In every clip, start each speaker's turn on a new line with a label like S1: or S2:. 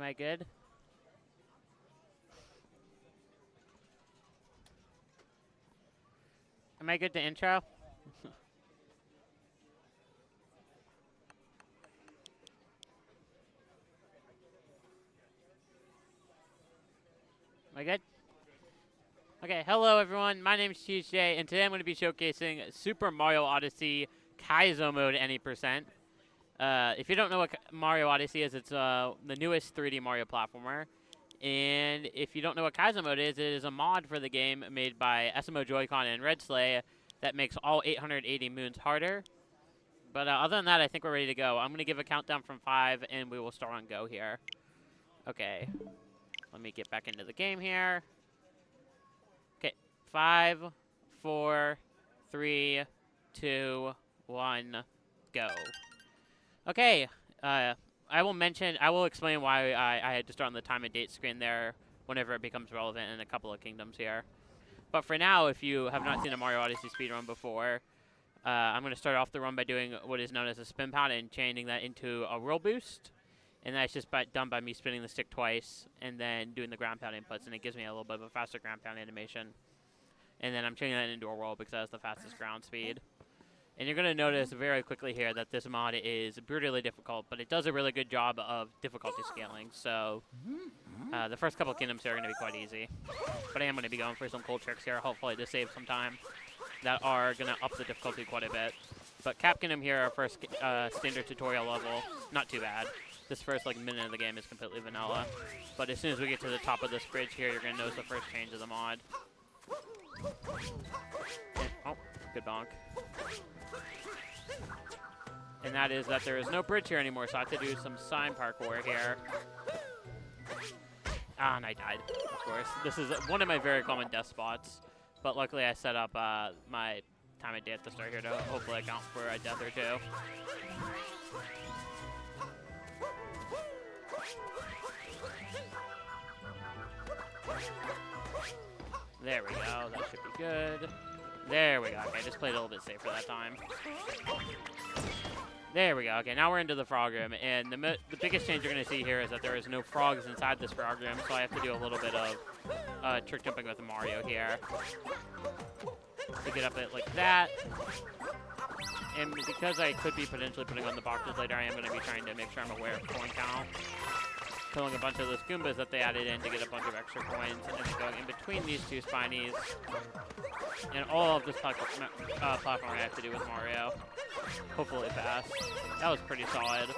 S1: Am I good? Am I good to intro? Am I good? Okay, hello everyone. My name is CheeseJay, and today I'm going to be showcasing Super Mario Odyssey Kaizo mode any percent. If you don't know what Mario Odyssey is, it's the newest 3D Mario platformer. And if you don't know what Kaizo mode is, it is a mod for the game made by SMO Joy-Con and Red Slay that makes all 880 moons harder. But other than that, I think we're ready to go. I'm going to give a countdown from 5, and we will start on go here. Okay. Let me get back into the game here. Okay. 5, 4, 3, 2, 1, go. Okay. I will explain why I had to start on the time and date screen there whenever it becomes relevant in a couple of kingdoms here. But for now, if you have not seen a Mario Odyssey speedrun before, I'm going to start off the run by doing what is known as a spin pound and chaining that into a roll boost. And that's just done by me spinning the stick twice and then doing the ground pound inputs, and it gives me a little bit of a faster ground pound animation. And then I'm chaining that into a roll because that's the fastest ground speed. And you're going to notice very quickly here that this mod is brutally difficult, but it does a really good job of difficulty scaling. So the first couple kingdoms here are going to be quite easy. But I am going to be going for some cool tricks here, hopefully to save some time, that are going to up the difficulty quite a bit. But Cap Kingdom here, our first standard tutorial level, not too bad. This first minute of the game is completely vanilla. But as soon as we get to the top of this bridge here, you're going to notice the first change of the mod. And, oh, good bonk. And that is that there is no bridge here anymore, so I have to do some sign parkour here. Ah, and I died, of course. This is one of my very common death spots. But luckily I set up my time of day at the start here to hopefully account for a death or two. There we go. That should be good. There we go. Okay, I just played a little bit safer that time. There we go. Okay, now we're into the frog room, and the biggest change you're going to see here is that there is no frogs inside this frog room, so I have to do a little bit of trick jumping with Mario here to get up it like that. And because I could be potentially putting on the boxes later, I am going to be trying to make sure I'm aware of coin count. Killing a bunch of those Goombas that they added in to get a bunch of extra coins, and then going in between these two Spinies. And all of this platform I have to do with Mario. Hopefully pass. That was pretty solid.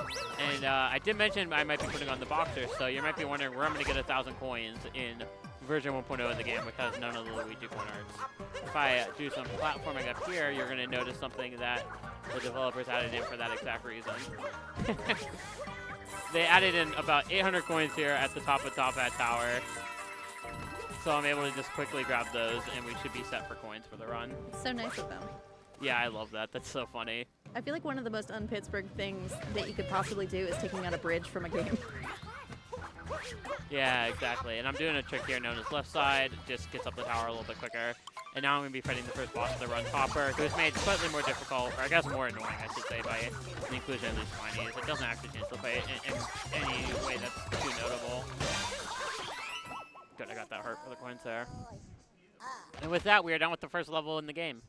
S1: And I did mention I might be putting on the boxers, so you might be wondering where I'm going to get 1,000 coins in version 1.0 of the game, which has none of the Luigi coin arts. If I do some platforming up here, you're going to notice something that the developers added in for that exact reason. They added in about 800 coins here at the top of Top Hat Tower. So I'm able to just quickly grab those, and we should be set for coins for the run.
S2: So nice of them.
S1: Yeah, I love that. That's so funny.
S2: I feel like one of the most un-Pittsburgh things that you could possibly do is taking out a bridge from a game.
S1: Yeah, exactly. And I'm doing a trick here known as left side. Just gets up the tower a little bit quicker. And now I'm going to be fighting the first boss of the run, Topper, who's made slightly more difficult, or I guess more annoying, I should say, by the inclusion of these Spinies. It doesn't actually change the fight in any way that's too notable. Good, I got that hurt for the coins there. And with that, we are done with the first level in the game.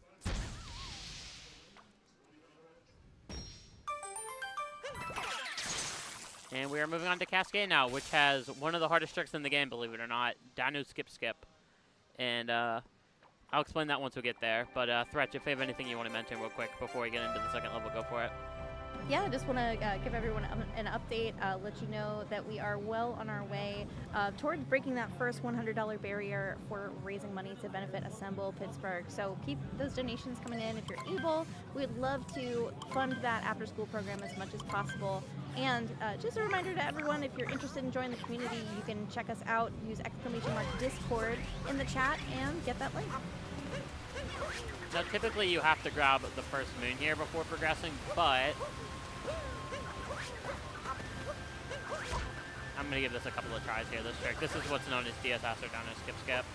S1: And we are moving on to Cascade now, which has one of the hardest tricks in the game, believe it or not, Dino Skip Skip. And I'll explain that once we get there. But Threach, if you have anything you want to mention real quick before we get into the second level, go for it.
S2: Yeah, I just want to give everyone an update, let you know that we are well on our way towards breaking that first $100 barrier for raising money to benefit Assemble Pittsburgh. So keep those donations coming in if you're able. We'd love to fund that after-school program as much as possible. And just a reminder to everyone, if you're interested in joining the community, you can check us out, use !Discord in the chat, and get that link.
S1: Now, typically you have to grab the first moon here before progressing, but I'm going to give this a couple of tries here, this trick. This is what's known as DSS or Dino Skip Skip.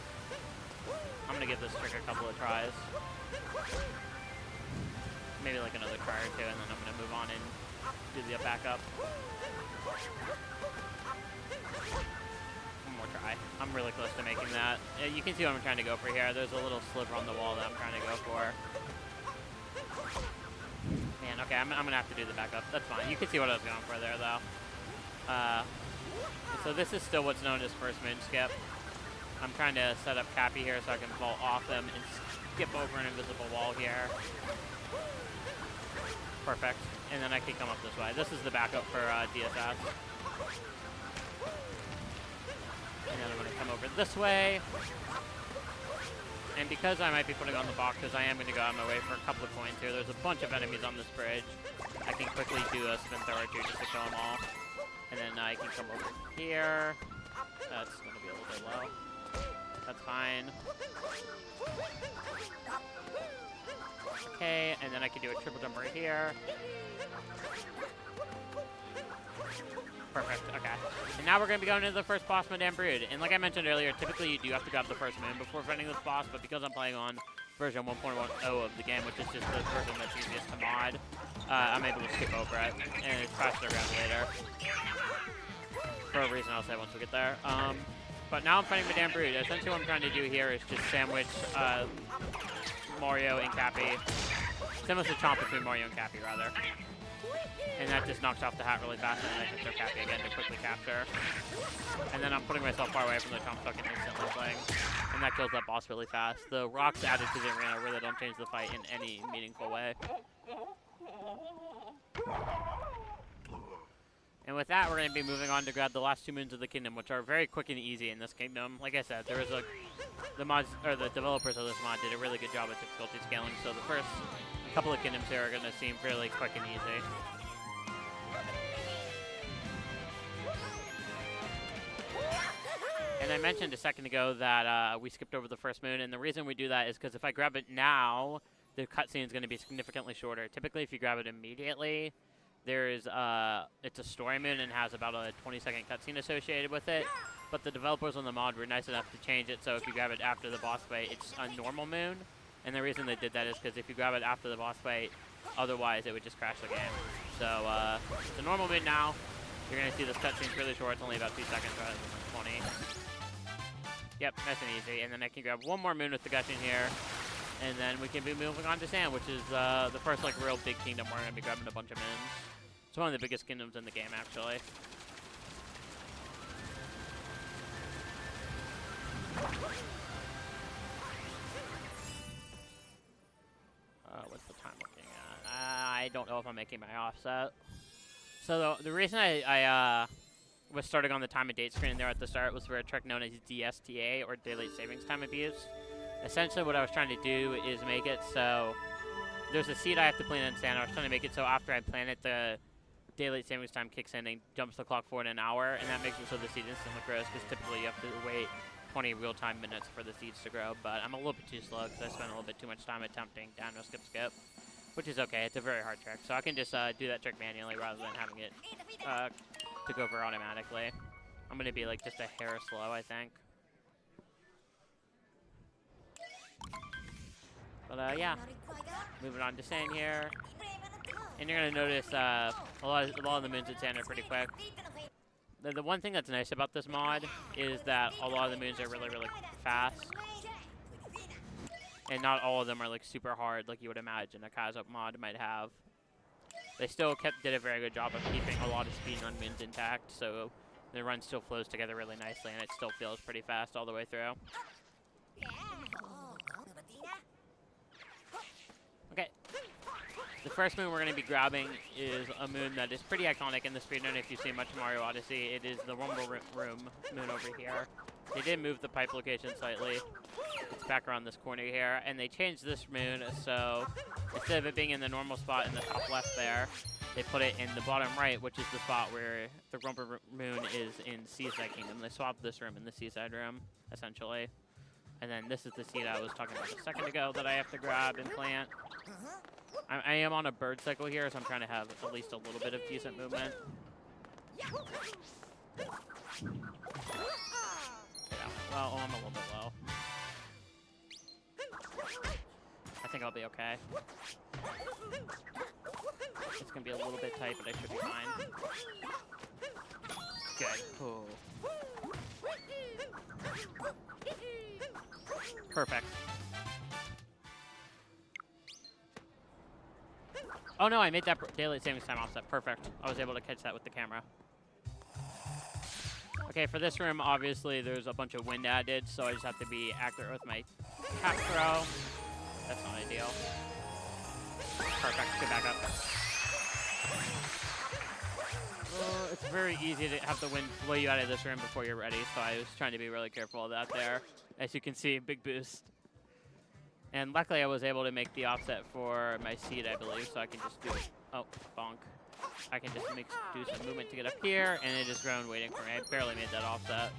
S1: I'm going to give this trick a couple of tries. Maybe like another try or two, and then I'm going to move on and Do the backup. One more try. I'm really close to making that. You can see what I'm trying to go for here. There's a little sliver on the wall that I'm trying to go for. Man, okay, I'm gonna have to do the backup. That's fine. You can see what I was going for there, though. So this is still what's known as first moon skip. I'm trying to set up Cappy here so I can vault off them and skip over an invisible wall here. Perfect. And then I can come up this way. This is the backup for DSS. And then I'm going to come over this way. And because I might be putting on the boxes, I am going to go out of my way for a couple of coins here. There's a bunch of enemies on this bridge. I can quickly do a spin throw or two just to kill them all. And then I can come over here. That's going to be a little bit low. That's fine. Okay, and then I can do a triple jump right here. Perfect, okay. And now we're going to be going into the first boss, Madame Brood. And like I mentioned earlier, typically you do have to grab the first moon before fighting this boss, but because I'm playing on version 1.10 of the game, which is just the version that's easiest to mod, I'm able to skip over it, and it's faster around later. For a reason I'll say once we get there. But now I'm fighting Madame Brood. Essentially what I'm trying to do here is just sandwich Mario and Cappy. Sandwich the chomp between Mario and Cappy, rather. And that just knocks off the hat really fast, and then I can throw Cappy again to quickly capture. And then I'm putting myself far away from the chomp so I can instantly swing. And that kills that boss really fast. The rocks added to the arena really don't change the fight in any meaningful way. And with that, we're going to be moving on to grab the last two moons of the kingdom, which are very quick and easy in this kingdom. Like I said, there is the developers of this mod did a really good job at difficulty scaling, so the first couple of kingdoms here are going to seem fairly quick and easy. And I mentioned a second ago that we skipped over the first moon, and the reason we do that is because if I grab it now, the cutscene is going to be significantly shorter. Typically, if you grab it immediately, it's a story moon and has about a 20-second cutscene associated with it. But the developers on the mod were nice enough to change it, so if you grab it after the boss fight, it's a normal moon. And the reason they did that is because if you grab it after the boss fight, otherwise it would just crash the game. So it's a normal moon now. You're going to see this cutscene's really short. It's only about 2 seconds rather than 20. Yep, nice and easy. And then I can grab one more moon with the gushing here. And then we can be moving on to Sand, which is the first like real big kingdom where we're going to be grabbing a bunch of moons. It's one of the biggest kingdoms in the game, actually. What's the time looking at? I don't know if I'm making my offset. So the reason I was starting on the time and date screen there at the start was for a trick known as DSTA, or Daylight Savings Time Abuse. Essentially what I was trying to do is make it so there's a seed I have to plant in Sand. I was trying to make it so after I plant it, the Daylight Savings Time kicks in and jumps the clock forward an hour, and that makes it so the seed instantly grows, because typically you have to wait 20 real-time minutes for the seeds to grow, but I'm a little bit too slow because I spent a little bit too much time attempting down no skip, which is okay. It's a very hard trick, so I can just do that trick manually rather than having it to go over automatically. I'm going to be like just a hair slow, I think. But yeah, moving on to Sand here. And you're going to notice a lot of the moons in Sand are pretty quick. The one thing that's nice about this mod is that a lot of the moons are really, really fast. And not all of them are like super hard like you would imagine a Kaizo mod might have. They still did a very good job of keeping a lot of speed on moons intact, so the run still flows together really nicely and it still feels pretty fast all the way through. Okay. The first moon we're going to be grabbing is a moon that is pretty iconic in the speedrun if you've seen much Mario Odyssey. It is the Rumble Room moon over here. They did move the pipe location slightly. It's back around this corner here, and they changed this moon, so instead of it being in the normal spot in the top left there, they put it in the bottom right, which is the spot where the Rumble Moon is in Seaside Kingdom. They swapped this room in the Seaside room, essentially. And then this is the seed I was talking about a second ago that I have to grab and plant. I am on a bird cycle here, so I'm trying to have at least a little bit of decent movement. Yeah, well, I'm a little bit low. I think I'll be okay. It's gonna be a little bit tight, but I should be fine. Good. Ooh. Perfect. Oh no, I made that daylight savings time offset. Perfect. I was able to catch that with the camera. Okay, for this room, obviously, there's a bunch of wind added, so I just have to be accurate with my cap throw. That's not ideal. Perfect. Get back up. It's very easy to have the wind blow you out of this room before you're ready, so I was trying to be really careful of that there. As you can see, big boost. And luckily, I was able to make the offset for my seed, I believe, so I can just do... Oh, bonk. I can just do some movement to get up here, and it is ground waiting for me. I barely made that offset.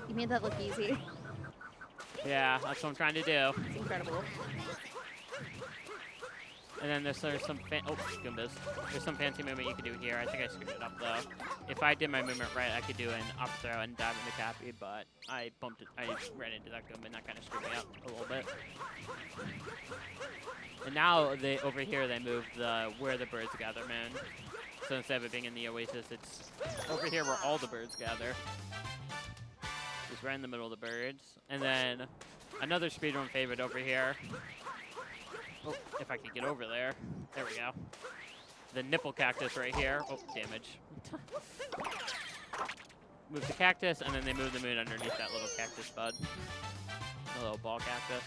S2: You made that look easy.
S1: Yeah, that's what I'm trying to do.
S2: It's incredible.
S1: And then there's some Goombas. There's some fancy movement you can do here. I think I screwed it up though. If I did my movement right, I could do an up throw and dive into Cappy, but I bumped it. I ran into that Goomba, and that kind of screwed me up a little bit. And now over here they moved the where the birds gather, man. So instead of it being in the oasis, it's over here where all the birds gather. Just right in the middle of the birds. And then another speedrun favorite over here. Oh, if I could get over there. There we go. The nipple cactus right here. Oh, damage. Move the cactus, and then they move the moon underneath that little cactus bud. The little ball cactus.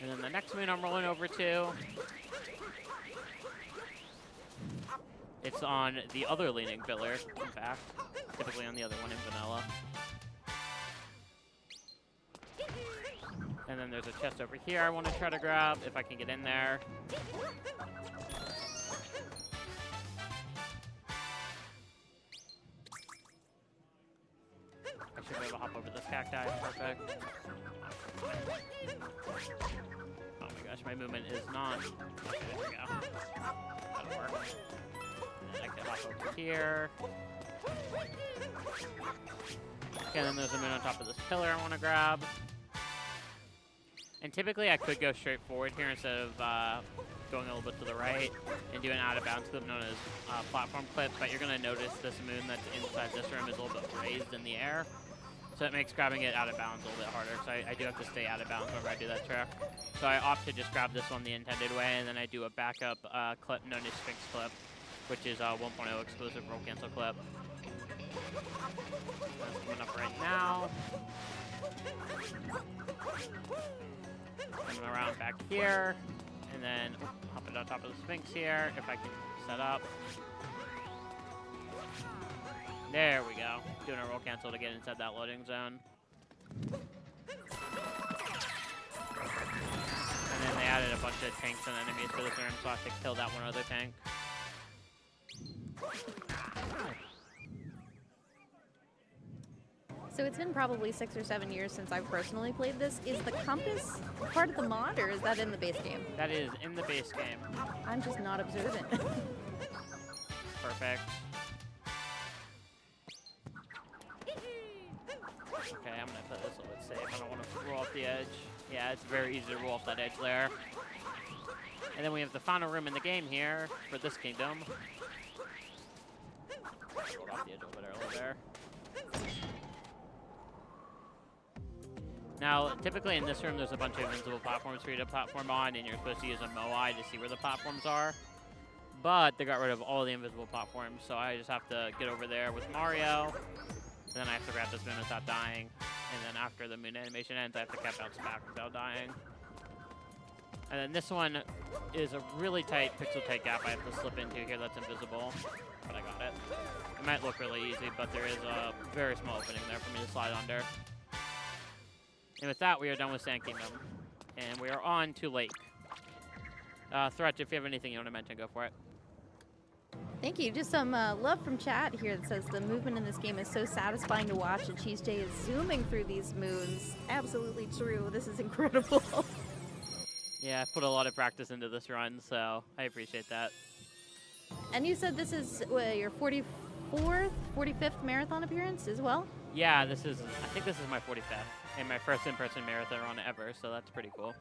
S1: And then the next moon I'm rolling over to. It's on the other leaning pillar, in fact. Typically on the other one in vanilla. And then there's a chest over here I want to try to grab, if I can get in there. I should be able to hop over this cacti. Perfect. Oh my gosh, my movement is not... Okay, there we go. That'll work. And then I can hop over here. Okay, then there's a moon on top of this pillar I want to grab. And typically I could go straight forward here instead of going a little bit to the right and do an out of bounds clip known as platform clip, but you're going to notice this moon that's inside this room is a little bit raised in the air. So it makes grabbing it out of bounds a little bit harder, so I do have to stay out of bounds whenever I do that trick. So I opt to just grab this one the intended way, and then I do a backup clip known as Sphinx clip, which is a 1.0 exclusive roll cancel clip. That's coming up right now. Coming around back here, and then hop it on top of the Sphinx here, if I can set up. There we go. Doing a roll cancel to get inside that loading zone. And then they added a bunch of tanks and enemies to this room, so I have to kill that one other tank.
S2: So it's been probably 6 or 7 years since I've personally played this. Is the compass part of the mod, or is that in the base game?
S1: That is in the base game.
S2: I'm just not observant.
S1: Perfect. Okay, I'm gonna put this a little bit safe. I don't want to roll off the edge. Yeah, it's very easy to roll off that edge there. And then we have the final room in the game here for this kingdom. Roll off the edge a little bit early there. Now, typically in this room, there's a bunch of invincible platforms for you to platform on, and you're supposed to use a Moai to see where the platforms are. But they got rid of all the invisible platforms, so I just have to get over there with Mario. And then I have to grab this moon without dying. And then after the moon animation ends, I have to cap bounce back without dying. And then this one is a really tight, pixel-tight gap I have to slip into here that's invisible. But I got it. It might look really easy, but there is a very small opening there for me to slide under. And with that, we are done with Sand Kingdom. And we are on to Lake. Threach, if you have anything you want to mention, go for it.
S2: Thank you. Just some love from chat here that says the movement in this game is so satisfying to watch, and CheeseJay is zooming through these moons. Absolutely true. This is incredible.
S1: Yeah, I've put a lot of practice into this run, so I appreciate that.
S2: And you said this is your 44th 44th, 45th marathon appearance as well.
S1: Yeah, I think this is my 45th and my first in-person marathon ever, so that's pretty cool.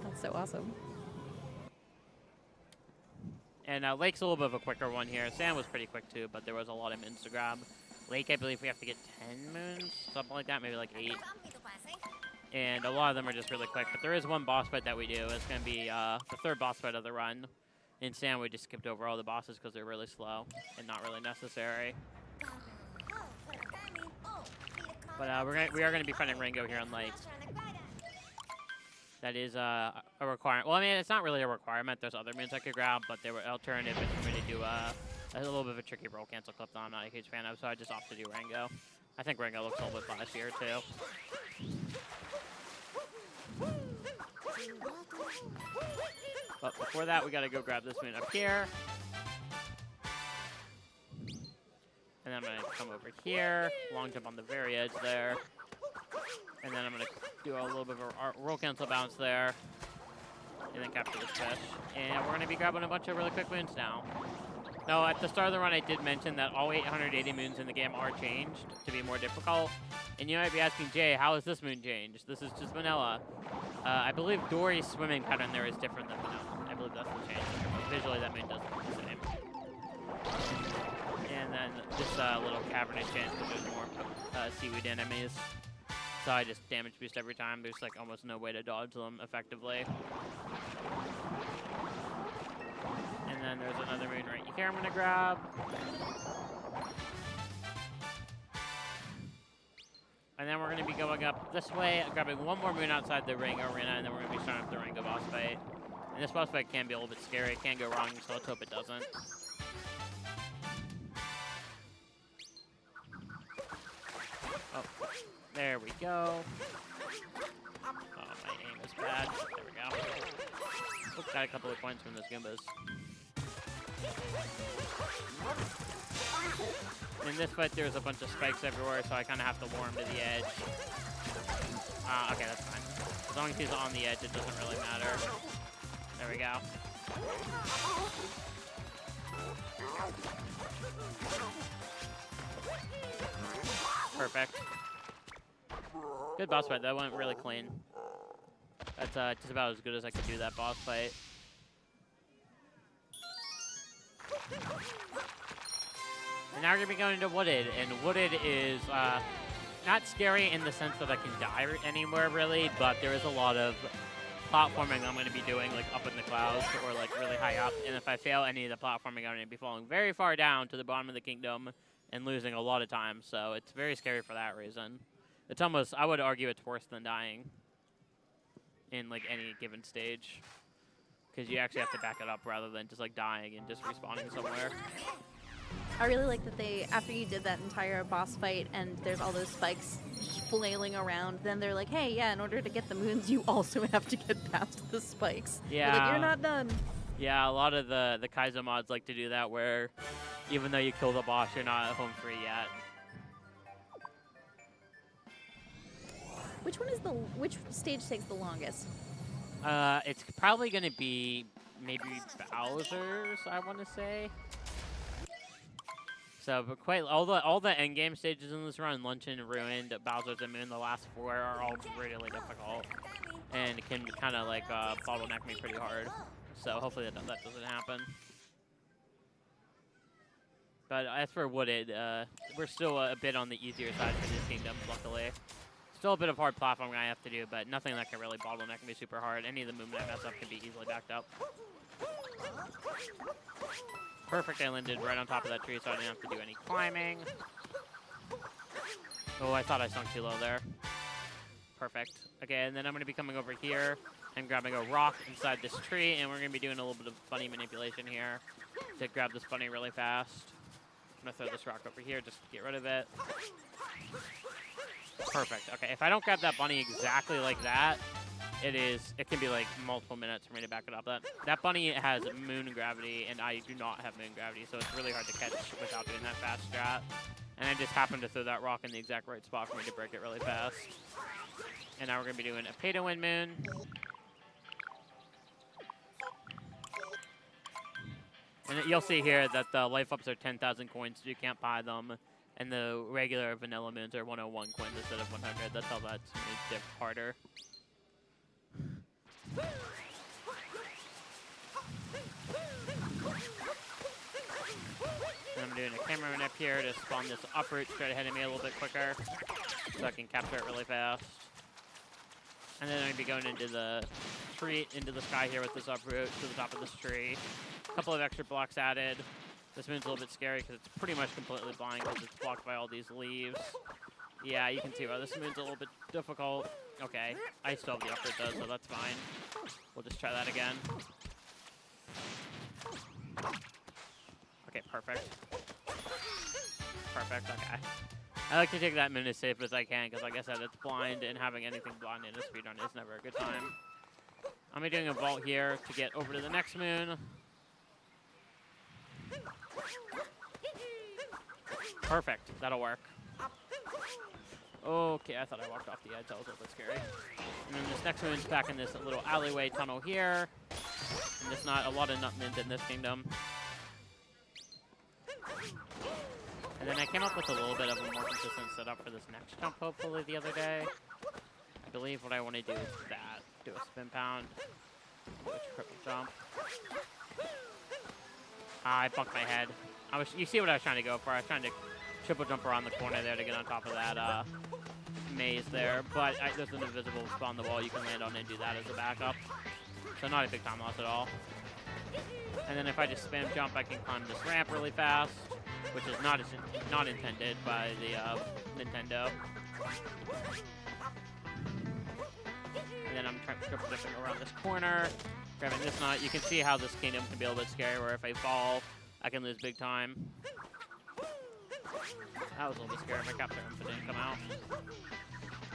S2: That's so awesome.
S1: And Lake's a little bit of a quicker one here. Sand was pretty quick too, but there was a lot of moons to grab. Lake, I believe we have to get 10 moons, something like that, maybe like 8. And a lot of them are just really quick, but there is one boss fight that we do. It's going to be the third boss fight of the run. In Sand, we just skipped over all the bosses because they're really slow and not really necessary. But we are going to be fighting Ringo here on Lake. That is a requirement. Well, I mean, it's not really a requirement. There's other moons I could grab, but they were alternative for me to do a little bit of a tricky roll cancel clip that I'm not a huge fan of, so I just opted to do Ringo. I think Ringo looks a little bit flashier, too. But before that, we got to go grab this moon up here. And then I'm going to come over here, long jump on the very edge there. And then I'm going to do a little bit of a roll cancel bounce there. And then capture this fish. And we're going to be grabbing a bunch of really quick moons now. Now, at the start of the run, I did mention that all 880 moons in the game are changed to be more difficult. And you might be asking, Jay, how is this moon changed? This is just vanilla. I believe Dory's swimming pattern there is different than vanilla. I believe that's the change. Visually, that moon doesn't look the same. And then this little cavernous chance because there's more seaweed enemies. So I just damage boost every time. There's like almost no way to dodge them effectively. And then there's another moon right here I'm going to grab. And then we're going to be going up this way, grabbing one more moon outside the ring arena, and then we're going to be starting up the Ringo boss fight. And this boss fight can be a little bit scary. It can go wrong, so let's hope it doesn't. Oh, there we go. Oh, my aim is bad. There we go. Oops, got a couple of points from those Goombas. In this fight, there's a bunch of spikes everywhere, so I kind of have to lure him to the edge. Okay, that's fine. As long as he's on the edge, it doesn't really matter. There we go. Perfect. Good boss fight. That went really clean. That's just about as good as I could do that boss fight. And now we're going to be going into Wooded, and Wooded is not scary in the sense that I can die anywhere, really, but there is a lot of platforming I'm going to be doing, like, up in the clouds or, like, really high up. And if I fail any of the platforming, I'm going to be falling very far down to the bottom of the kingdom and losing a lot of time, so it's very scary for that reason. It's almost, I would argue it's worse than dying in, like, any given stage, because you actually have to back it up rather than just, like, dying and just respawning somewhere.
S2: I really like that they, after you did that entire boss fight and there's all those spikes flailing around, then they're like, hey, yeah, in order to get the moons, you also have to get past the spikes.
S1: Yeah.
S2: Like, you're not done.
S1: Yeah, a lot of the Kaizo mods like to do that, where even though you kill the boss, you're not home free yet.
S2: Which stage takes the longest?
S1: It's probably going to be maybe Bowser's, I want to say. So, but quite all the end game stages in this run, Luncheon, Ruined, Bowser's, and Moon, the last 4 are all really difficult, and it can kind of like bottleneck me pretty hard. So hopefully that doesn't happen. But as for Wooded, we're still a bit on the easier side for these kingdoms, luckily. Still a bit of hard platforming I have to do, but nothing that can really bottleneck me super hard. Any of the movement I mess up can be easily backed up. Perfect, I landed right on top of that tree, so I didn't have to do any climbing. Oh, I thought I sunk too low there. Perfect. Okay, and then I'm going to be coming over here and grabbing a rock inside this tree, and we're going to be doing a little bit of bunny manipulation here to grab this bunny really fast. I'm going to throw this rock over here just to get rid of it. Perfect. Okay, if I don't grab that bunny exactly like that, it can be like multiple minutes for me to back it up. That bunny has moon gravity, and I do not have moon gravity, so it's really hard to catch without doing that fast strat. And I just happened to throw that rock in the exact right spot for me to break it really fast. And now we're going to be doing a pay-to-win moon. And you'll see here that the life ups are 10,000 coins, so you can't buy them. And the regular vanilla moons are 101 coins instead of 100. That's how that's made it harder. And I'm doing a camera run up here to spawn this uproot straight ahead of me a little bit quicker, so I can capture it really fast. And then I'm going to be going into the tree, into the sky here with this uproot to the top of this tree. A couple of extra blocks added. This moon's a little bit scary because it's pretty much completely blind because it's blocked by all these leaves. Yeah, you can see why this moon's a little bit difficult. Okay, I still have the uproot though, so that's fine. We'll just try that again. Okay, perfect. Perfect, okay. I like to take that moon as safe as I can, because like I said, it's blind, and having anything blind in a speedrun is never a good time. I'm going to be doing a vault here to get over to the next moon. Perfect, that'll work. Okay, I thought I walked off the edge, that was a little bit scary. And then this next moon's back in this little alleyway tunnel here. And there's not a lot of nut mint in this kingdom. And then I came up with a little bit of a more consistent setup for this next jump, hopefully, the other day. I believe what I want to do is that. Do a spin pound, which triple jump. I bumped my head. You see what I was trying to go for. I was trying to triple jump around the corner there to get on top of that maze there. But there's an invisible spot on the wall you can land on and do that as a backup. So not a big time loss at all. And then if I just spam jump, I can climb this ramp really fast, which is not intended by the Nintendo. And then I'm triple jumping around this corner, grabbing this nut. You can see how this kingdom can be a little bit scary, where if I fall, I can lose big time. That was a little bit scary. My capture input didn't come out.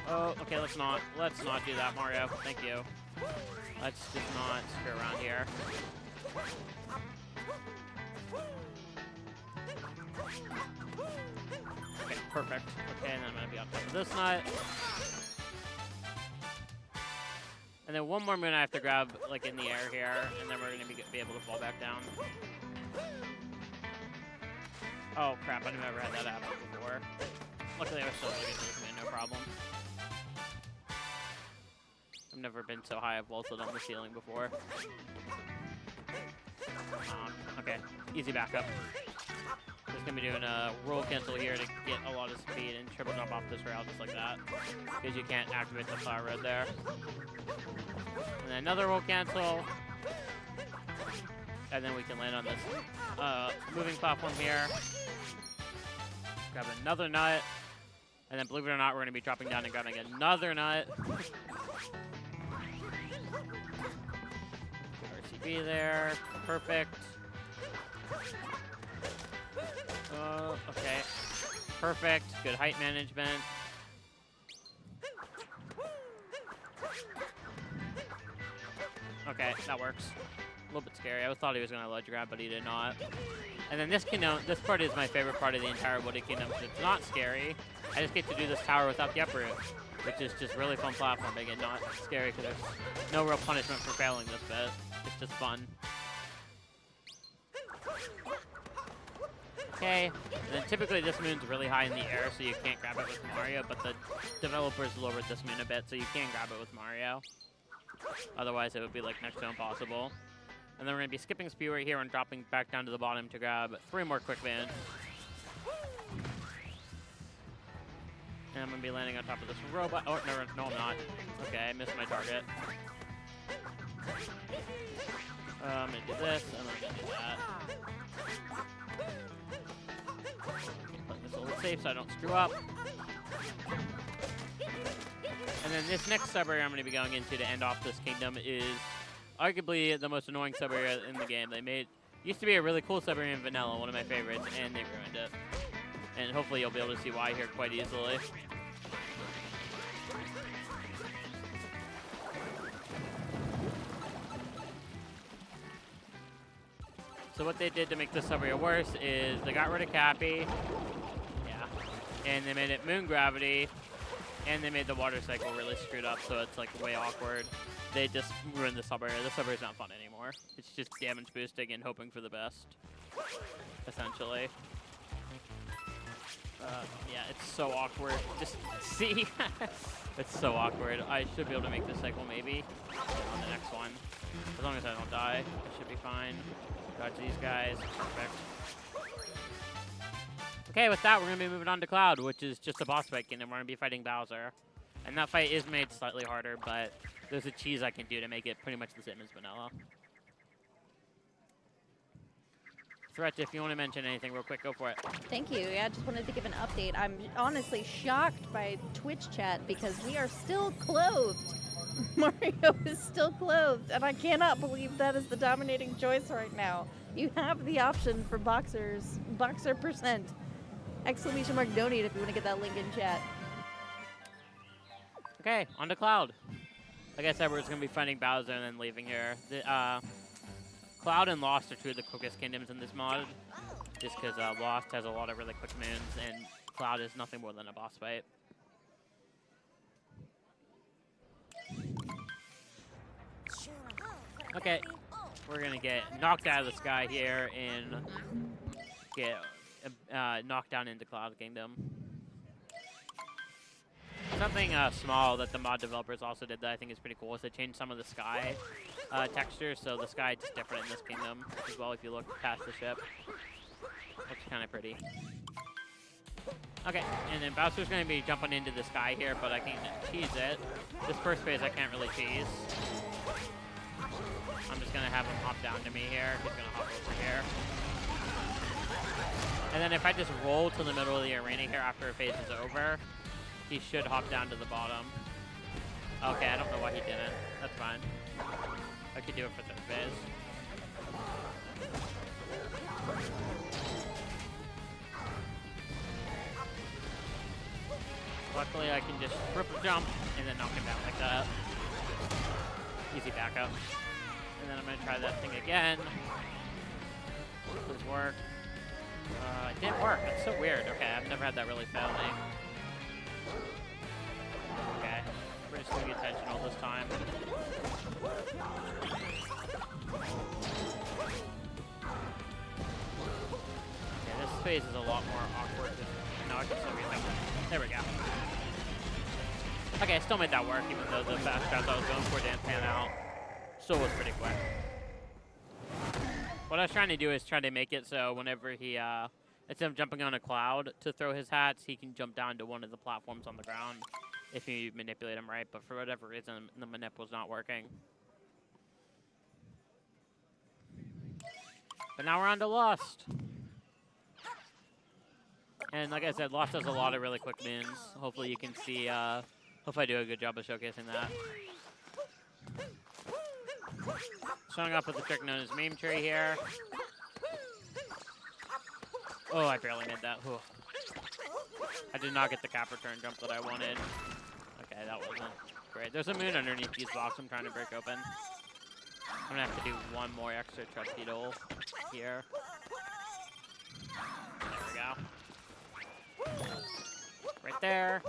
S1: Oh, okay, let's not do that, Mario. Thank you. Let's just not screw around here. Okay, perfect. Okay, and then I'm gonna be on top of this nut. And then one more moon I have to grab, like, in the air here, and then we're gonna be able to fall back down. Oh crap, I've never had that happen before. Luckily I was still able to get to this moon, no problem. I've never been so high I've vaulted on the ceiling before. Okay, easy backup. Just gonna be doing a roll cancel here to get a lot of speed and triple jump off this rail just like that, because you can't activate the flower road there. And then another roll cancel, and then we can land on this moving platform here. Grab another nut, and then believe it or not, we're gonna be dropping down and grabbing another nut. RCB there, perfect. Okay. Perfect. Good height management. Okay, that works. A little bit scary. I thought he was going to ledge grab, but he did not. And then this part is my favorite part of the entire Woody Kingdom, because it's not scary. I just get to do this tower without the uproot, which is just really fun platforming and not scary, because there's no real punishment for failing this bit. It's just fun. Okay, and then typically this moon's really high in the air, so you can't grab it with Mario, but the developers lowered this moon a bit, so you can grab it with Mario. Otherwise, it would be like next to impossible. And then we're going to be skipping speed right here and dropping back down to the bottom to grab 3 more quick moons. And I'm going to be landing on top of this robot. Oh, no, I'm not. Okay, I missed my target. I'm going to do this, and I'm going to do that. Put this a little safe so I don't screw up. And then this next sub-area I'm going to be going into to end off this kingdom is arguably the most annoying sub-area in the game. Used to be a really cool sub-area in vanilla, one of my favorites, and they ruined it. And hopefully you'll be able to see why here quite easily. So what they did to make this sub-area worse is they got rid of Cappy. Yeah. And they made it moon gravity. And they made the water cycle really screwed up, so it's like way awkward. They just ruined the sub area. The sub area is not fun anymore. It's just damage boosting and hoping for the best, essentially. Yeah, it's so awkward. Just see, it's so awkward. I should be able to make this cycle maybe on the next one. As long as I don't die, I should be fine. Dodge these guys. Perfect. Okay, with that, we're going to be moving on to Cloud, which is just a boss fight, and we're going to be fighting Bowser. And that fight is made slightly harder, but there's a cheese I can do to make it pretty much the same as vanilla. Threach, if you want to mention anything real quick, go for it.
S2: Thank you. Yeah, I just wanted to give an update. I'm honestly shocked by Twitch chat because we are still clothed. Mario is still clothed, and I cannot believe that is the dominating choice right now. You have the option for boxers, boxer %. Exclamation mark donate if you want to get that link in chat.
S1: Okay, on to Cloud. Like I said, we're just going to be fighting Bowser and then leaving here. Cloud and Lost are two of the quickest kingdoms in this mod, just because Lost has a lot of really quick moons, and Cloud is nothing more than a boss fight. Okay, we're going to get knocked out of the sky here and get knocked down into Cloud Kingdom. Something small that the mod developers also did that I think is pretty cool is they changed some of the sky textures, so the sky is different in this kingdom as well if you look past the ship. Looks kind of pretty. Okay, and then Bowser's going to be jumping into the sky here, but I can cheese it. This first phase I can't really cheese. I'm just going to have him hop down to me here. He's going to hop over here. And then if I just roll to the middle of the arena here after a phase is over, he should hop down to the bottom. Okay, I don't know why he didn't. That's fine. I could do it for third phase. Luckily, I can just triple jump and then knock him down like that. Easy backup. And then I'm going to try that thing again. Please work. It didn't work. That's so weird. Okay, I've never had that really fail me. Okay, we're just going to be intentional this time. Okay, this phase is a lot more awkward. No, I can still be like, there we go. Okay, I still made that work, even though the fast routes I was going for didn't pan out. Still was pretty quick. What I was trying to do is try to make it so whenever he, instead of jumping on a cloud to throw his hats, he can jump down to one of the platforms on the ground if you manipulate him right, but for whatever reason, the manip was not working. But now we're on to Lost. And like I said, Lost has a lot of really quick moons. Hopefully you can see, hopefully I do a good job of showcasing that. Showing up with the trick known as Meme Tree here. Oh, I barely made that. Ooh. I did not get the cap return jump that I wanted. Okay, that wasn't great. There's a moon underneath these blocks I'm trying to break open. I'm going to have to do one more extra torpedo here. There we go. Right there.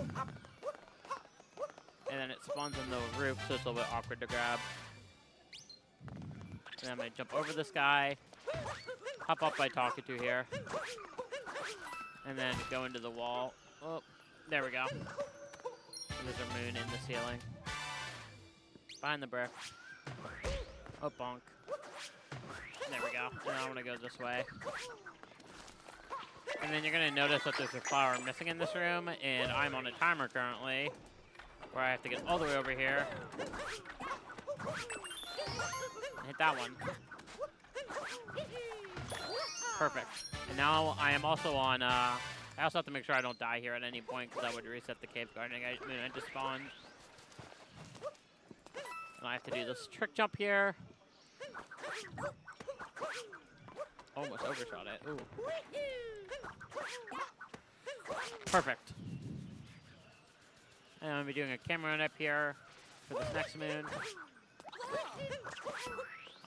S1: And then it spawns on the roof, so it's a little bit awkward to grab. And then I'm going to jump over this guy, hop up by talking to here, and then go into the wall. Oh, there we go. And there's a moon in the ceiling. Behind the brick. Oh, bonk. There we go. And I want to go this way. And then you're going to notice that there's a flower missing in this room, and I'm on a timer currently, where I have to get all the way over here. Hit that one. Perfect. And now I am also on, I also have to make sure I don't die here at any point, because that would reset the cave gardening moon I just spawned. And I have to do this trick jump here. Almost overshot it. Ooh. Perfect. And I'm going to be doing a camera run up here for this next moon.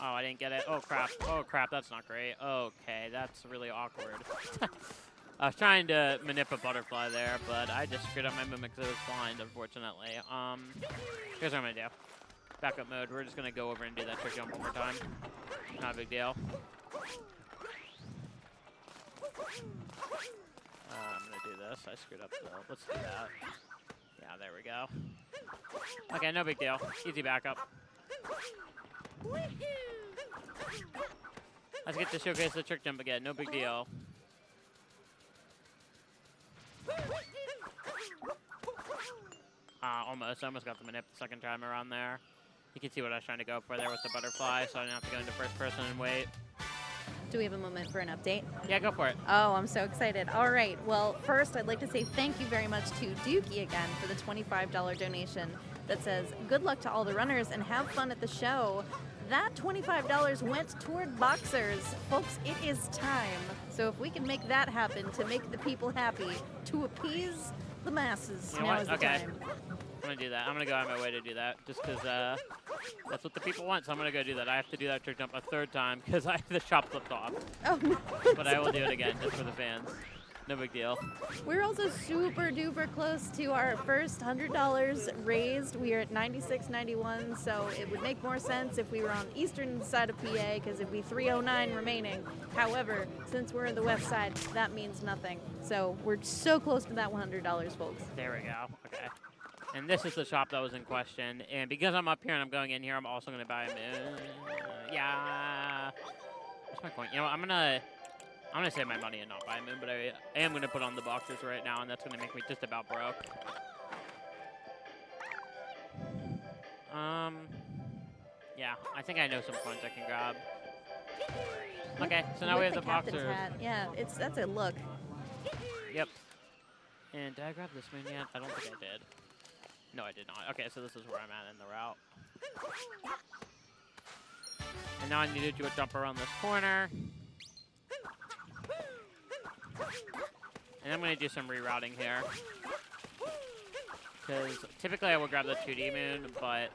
S1: Oh, I didn't get it. Oh, crap. Oh, crap. That's not great. Okay, that's really awkward. I was trying to manip a butterfly there, but I just screwed up my mimic because it was blind, unfortunately. Here's what I'm going to do. Backup mode. We're just going to go over and do that trick jump one more time. Not a big deal. I'm going to do this. I screwed up the... Let's do that. Yeah, there we go. Okay, no big deal. Easy backup. Let's get to showcase the trick jump again. No big deal. Almost. I almost got the manip the second time around there. You can see what I was trying to go for there with the butterfly, so I didn't have to go into first person and wait.
S2: Do we have a moment for an update?
S1: Yeah, go for it.
S2: Oh, I'm so excited. All right. Well, first, I'd like to say thank you very much to Dookie again for the $25 donation that says, good luck to all the runners and have fun at the show. That $25 went toward boxers. Folks, it is time. So if we can make that happen to make the people happy, to appease the masses,
S1: You know
S2: now
S1: what?
S2: is the
S1: Okay.
S2: time.
S1: I'm going to do that. I'm going to go out of my way to do that just because that's what the people want, so I'm going to go do that. I have to do that trick jump a third time because the shop flipped off.
S2: Oh, no.
S1: But I will do it again just for the fans. No big deal.
S2: We're also super duper close to our first $100 raised. We are at 96.91, so it would make more sense if we were on eastern side of PA because it'd be 309 remaining. However, since we're in the west side, that means nothing. So we're so close to that $100, folks.
S1: There we go. Okay. And this is the shop that was in question. And because I'm up here and I'm going in here, I'm also going to buy a moon. Yeah. What's my point? You know what? I'm gonna save my money and not buy a moon, but I am gonna put on the boxers right now, and that's gonna make me just about broke. Yeah, I think I know some coins I can grab. Okay, so now we have the boxers.
S2: Hat. Yeah, that's a look.
S1: Yep. And did I grab this moon yet? I don't think I did. No, I did not. Okay, so this is where I'm at in the route. And now I need to do a jump around this corner. And I'm going to do some rerouting here. Because typically I will grab the 2D moon, but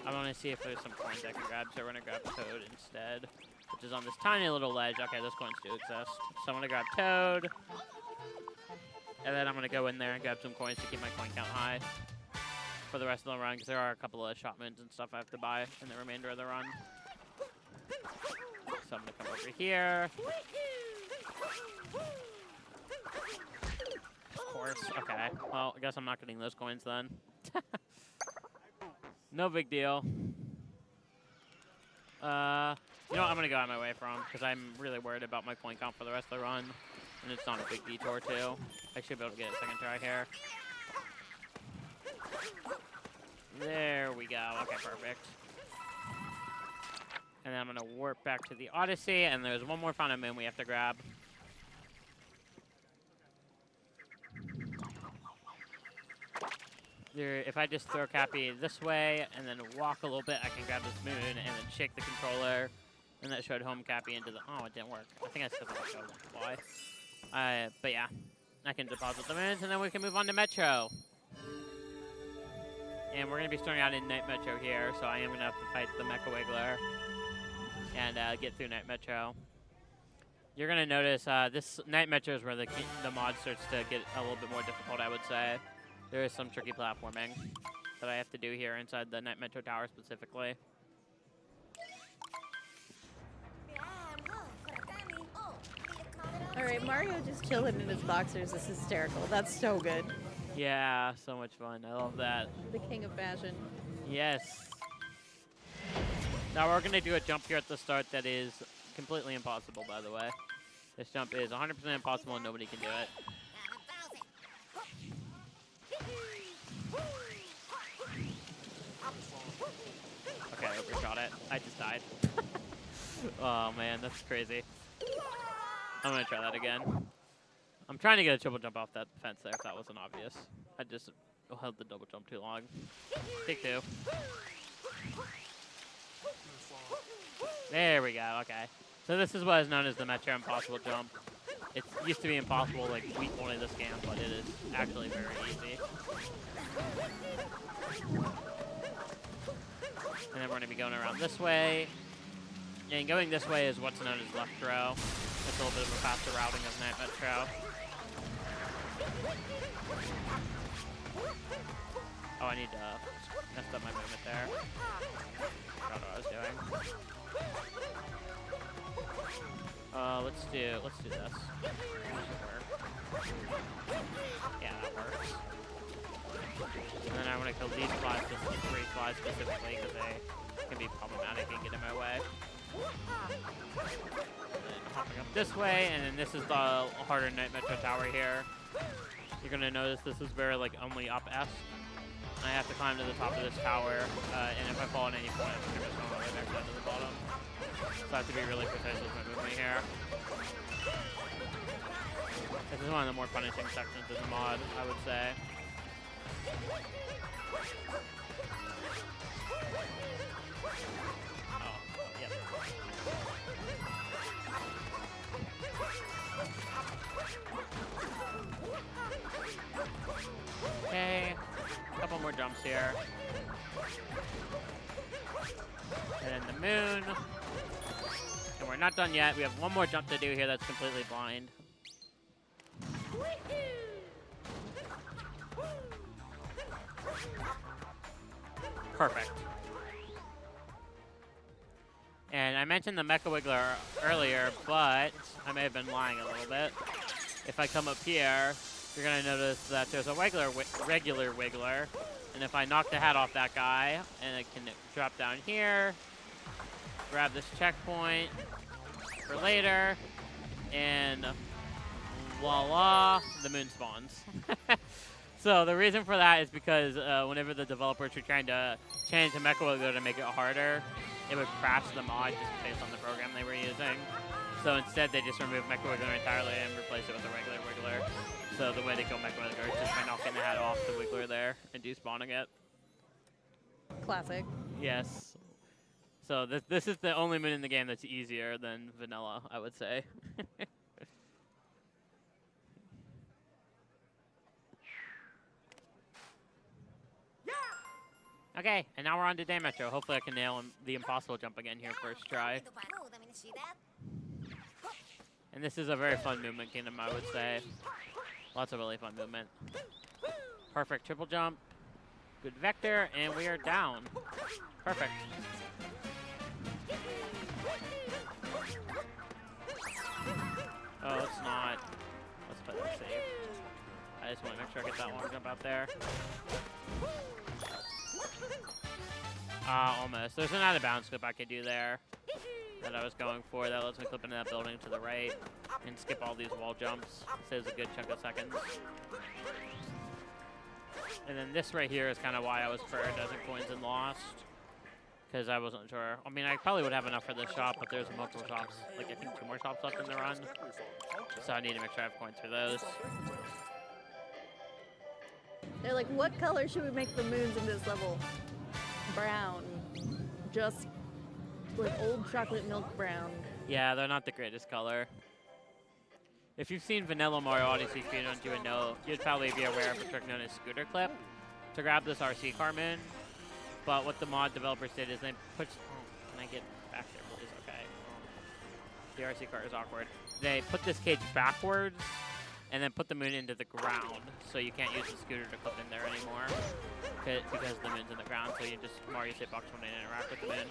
S1: I want to see if there's some coins I can grab. So we're going to grab Toad instead, which is on this tiny little ledge. Okay, those coins do exist. So I'm going to grab Toad. And then I'm going to go in there and grab some coins to keep my coin count high for the rest of the run, because there are a couple of shot moons and stuff I have to buy in the remainder of the run. So I'm going to come over here. Of course. Okay. Well, I guess I'm not getting those coins then. No big deal. You know what I'm going to go out of my way from, because I'm really worried about my coin count for the rest of the run. And it's not a big detour, too. I should be able to get a second try here. There we go. Okay, perfect. And then I'm going to warp back to the Odyssey, and there's one more Fountain Moon we have to grab. If I just throw Cappy this way and then walk a little bit, I can grab this moon and then shake the controller. And that showed home Cappy into the... Oh, it didn't work. I think I still got to go. Why? But yeah, I can deposit the moons, and then we can move on to Metro. And we're going to be starting out in Night Metro here, so I am going to have to fight the Mecha Wiggler and get through Night Metro. You're going to notice this Night Metro is where the mod starts to get a little bit more difficult, I would say. There is some tricky platforming that I have to do here inside the Night Metro Tower specifically.
S2: All right, Mario just chilling in his boxers is hysterical. That's so good.
S1: Yeah, so much fun. I love that.
S2: The king of fashion.
S1: Yes. Now we're going to do a jump here at the start that is completely impossible, by the way. This jump is 100% impossible and nobody can do it. Okay, I overshot it. I just died. Oh man, that's crazy. I'm gonna try that again. I'm trying to get a triple jump off that fence there if that wasn't obvious. I just held the double jump too long. Take two. There we go, okay. So this is what is known as the Metro Impossible Jump. It used to be impossible like week one of this game, but it is actually very easy. And then we're going to be going around this way. And going this way is what's known as left throw. It's a little bit of a faster routing of Night Metro. Oh, I need to mess up my movement there. Forgot what I was doing. Let's do this. Yeah, that works. And then I want to kill these flies, just these 3 flies specifically, because they can be problematic and get in my way. And then hopping up this way, and then this is the harder Night Metro tower here. You're gonna notice this is very like only up S. I have to climb to the top of this tower, and if I fall at any point, I'm just going all the way back down to the bottom. So I have to be really precise with my movement here. This is one of the more punishing sections in the mod, I would say. Oh, yep. Okay, a couple more jumps here. And then the moon. And we're not done yet. We have one more jump to do here that's completely blind. Perfect. And I mentioned the Mecha Wiggler earlier, but I may have been lying a little bit. If I come up here, you're going to notice that there's a regular Wiggler. And if I knock the hat off that guy, and I can drop down here, grab this checkpoint for later, and voila, the moon spawns. So the reason for that is because whenever the developers were trying to change the Mecha Wiggler to make it harder, it would crash the mod just based on the program they were using. So instead, they just removed Mecha Wiggler entirely and replaced it with a regular Wiggler. So the way they kill Mecha Wiggler is just by knocking the hat off the Wiggler there and despawning it.
S2: Classic.
S1: Yes. So this is the only moon in the game that's easier than vanilla, I would say. Okay, and now we're on to Day Metro. Hopefully I can nail the impossible jump again here first try. And this is a very fun movement kingdom, I would say. Lots of really fun movement. Perfect triple jump. Good vector, and we are down. Perfect. Oh, it's not. Let's play that safe. I just want to make sure I get that long jump out there. Almost. There's an out of bounds clip I could do there that I was going for. That lets me clip into that building to the right and skip all these wall jumps. Saves a good chunk of seconds. And then this right here is kind of why I was for a dozen coins and lost. Because I wasn't sure. I mean, I probably would have enough for this shop, but there's multiple shops. Like, I think 2 more shops left in the run. So I need to make sure I have coins for those.
S2: They're like, what color should we make the moons in this level? Brown. Just like old chocolate milk brown.
S1: Yeah, they're not the greatest color. If you've seen Vanilla Mario Odyssey speedruns, you would know, you'd probably be aware of a trick known as Scooter Clip to grab this RC car moon. But what the mod developers did is they put, can I get back there, which is okay. The RC car is awkward. They put this cage backwards and then put the moon into the ground, so you can't use the scooter to clip in there anymore because the moon's in the ground, so you just Mario hitbox when they interact with the moon.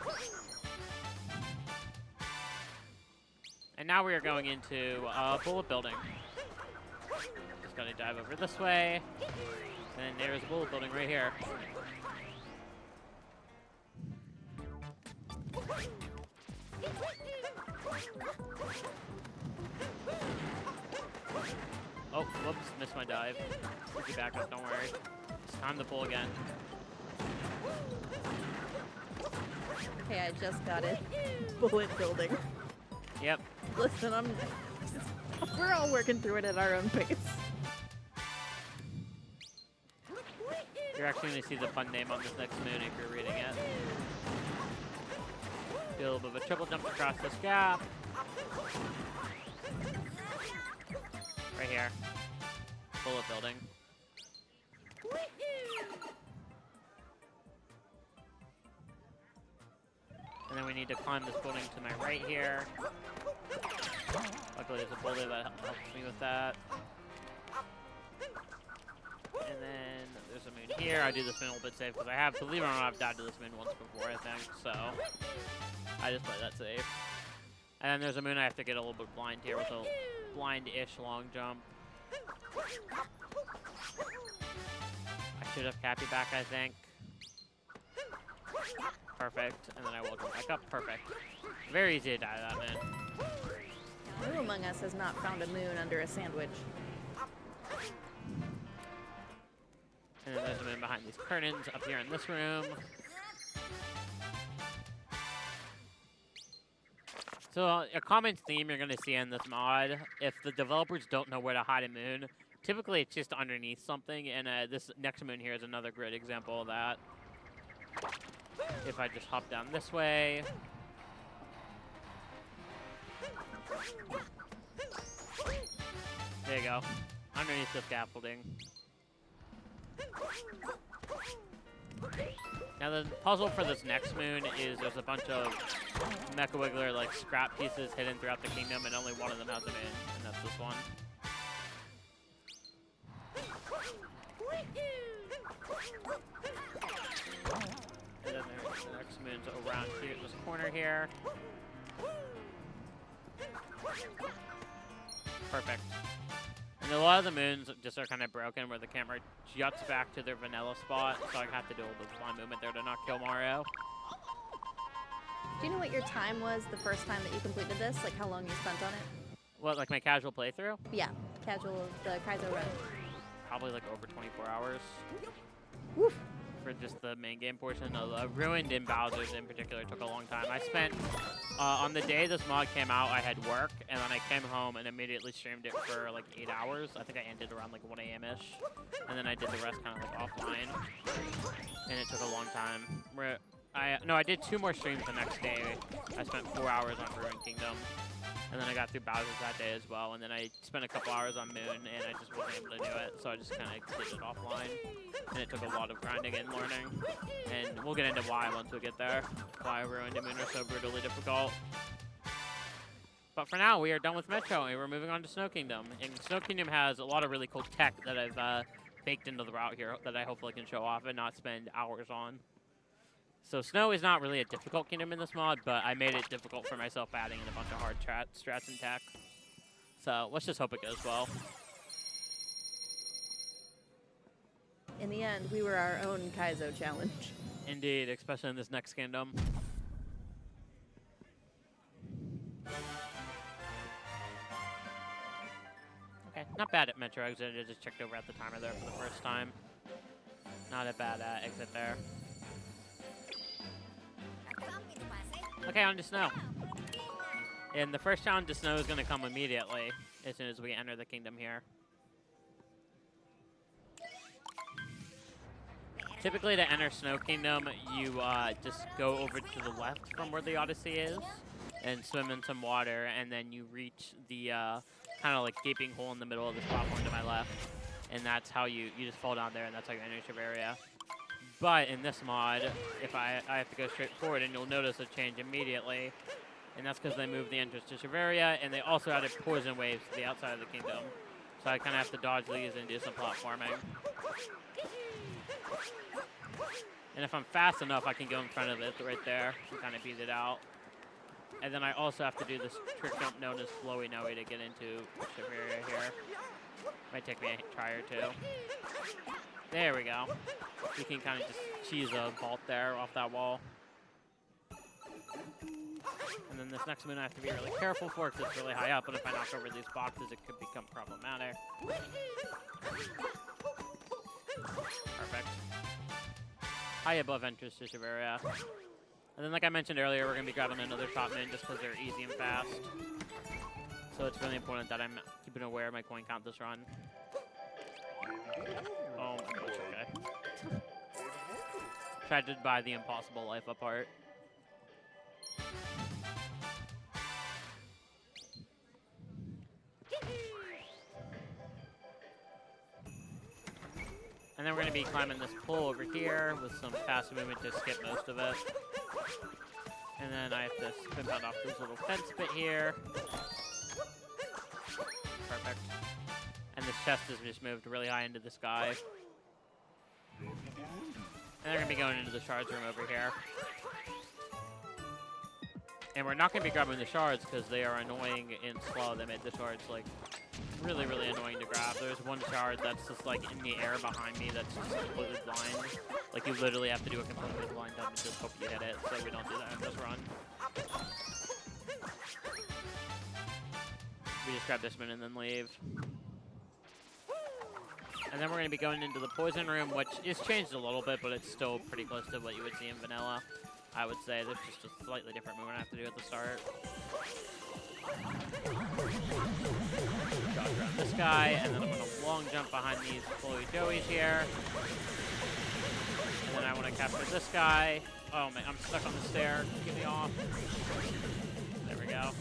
S1: And now we are going into bullet building. Just gotta dive over this way, and there's a bullet building right here. Oh, whoops, missed my dive. We'll be back up, don't worry. It's time to pull again.
S2: Okay, I just got it. Bullet building.
S1: Yep.
S2: Listen, we're all working through it at our own pace.
S1: You're actually going to see the fun name on this next moon if you're reading it. Do a little bit of a triple jump across this gap. Right here. Bullet building. And then we need need to climb this building to my right here. Luckily, there's a boulder that helps me with that. And then there's a moon here. I do this moon a little bit safe because I have, believe it or not, I've died to this moon once before, I think. So I just play that safe. And then there's a moon I have to get a little bit blind here with a blind-ish long jump. I should have Cappy back, I think. Perfect. And then I will go back up. Perfect. Very easy to die to that moon.
S2: Who among us has not found a moon under a sandwich?
S1: And then there's a moon behind these curtains up here in this room. So a common theme you're going to see in this mod, if the developers don't know where to hide a moon, typically it's just underneath something, and this next moon here is another great example of that. If I just hop down this way. There you go. Underneath the scaffolding. Now the puzzle for this next moon is there's a bunch of Mecha Wiggler like scrap pieces hidden throughout the kingdom, and only one of them has a moon, and that's this one. And then there's the next moon's around here, this corner here. Perfect. And a lot of the moons just are kind of broken where the camera juts back to their vanilla spot, so I have to do a little blind movement there to not kill Mario.
S2: Do you know what your time was the first time that you completed this? Like how long you spent on it?
S1: What, like my casual playthrough?
S2: Yeah, casual of the Kaizo run.
S1: Probably like over 24 hours.
S2: Woof.
S1: For just the main game portion. Ruined in Bowser's in particular took a long time. I spent, on the day this mod came out, I had work, and then I came home and immediately streamed it for like 8 hours. I think I ended around like 1 a.m.-ish. And then I did the rest kind of like offline. And it took a long time. I did 2 more streams the next day. I spent 4 hours on Ruined Kingdom. And then I got through Bowser's that day as well. And then I spent a couple hours on Moon, and I just wasn't able to do it. So I just kind of did it offline. And it took a lot of grinding and learning. And we'll get into why once we get there. Why Ruined and Moon are so brutally difficult. But for now, we are done with Metro, and we're moving on to Snow Kingdom. And Snow Kingdom has a lot of really cool tech that I've baked into the route here that I hopefully can show off and not spend hours on. So Snow is not really a difficult kingdom in this mod, but I made it difficult for myself adding in a bunch of hard strats and tech. So let's just hope it goes well.
S2: In the end, we were our own Kaizo challenge.
S1: Indeed, especially in this next kingdom. Okay, not bad at Metro exit. I just checked over at the timer there for the first time. Not a bad exit there. Okay, on to Snow. And the first challenge to Snow is going to come immediately as soon as we enter the kingdom here. Typically, to enter Snow Kingdom, you just go over to the left from where the Odyssey is and swim in some water, and then you reach the kind of like gaping hole in the middle of this platform to my left. And that's how you just fall down there, and that's how you enter Shiveria. But in this mod, if I have to go straight forward, and you'll notice a change immediately. And that's because they moved the entrance to Shiveria, and they also added poison waves to the outside of the kingdom. So I kind of have to dodge these and do some platforming. And if I'm fast enough, I can go in front of it right there and kind of beat it out. And then I also have to do this trick jump known as Flowy Noey to get into Shiveria here. Might take me a try or two. There we go. You can kind of just cheese a vault there off that wall. And then this next moon I have to be really careful for because it's really high up, and if I knock over these boxes, it could become problematic. Perfect. High above entrance to Shiveria. And then like I mentioned earlier, we're going to be grabbing another top moon just because they're easy and fast. So it's really important that I'm keeping aware of my coin count this run. Oh my gosh, okay. Tried to buy the impossible life apart. And then we're going to be climbing this pole over here with some fast movement to skip most of it. And then I have to spin that off this little fence bit here. Perfect. And this chest has just moved really high into the sky. And they're going to be going into the shards room over here. And we're not going to be grabbing the shards because they are annoying and slow. They made the shards, like, really, really annoying to grab. There's one shard that's just, like, in the air behind me that's just completely blind. Like, you literally have to do a completely blind jump and just hope you hit it. So we don't do that in this run. We just grab this one and then leave. And then we're going to be going into the poison room, which is changed a little bit, but it's still pretty close to what you would see in vanilla. I would say there's just a slightly different movement I have to do at the start. Dodge around this guy, and then I'm going to long jump behind these flowy joeys here. And then I want to capture this guy. Oh man, I'm stuck on the stair. Get me off. There we go.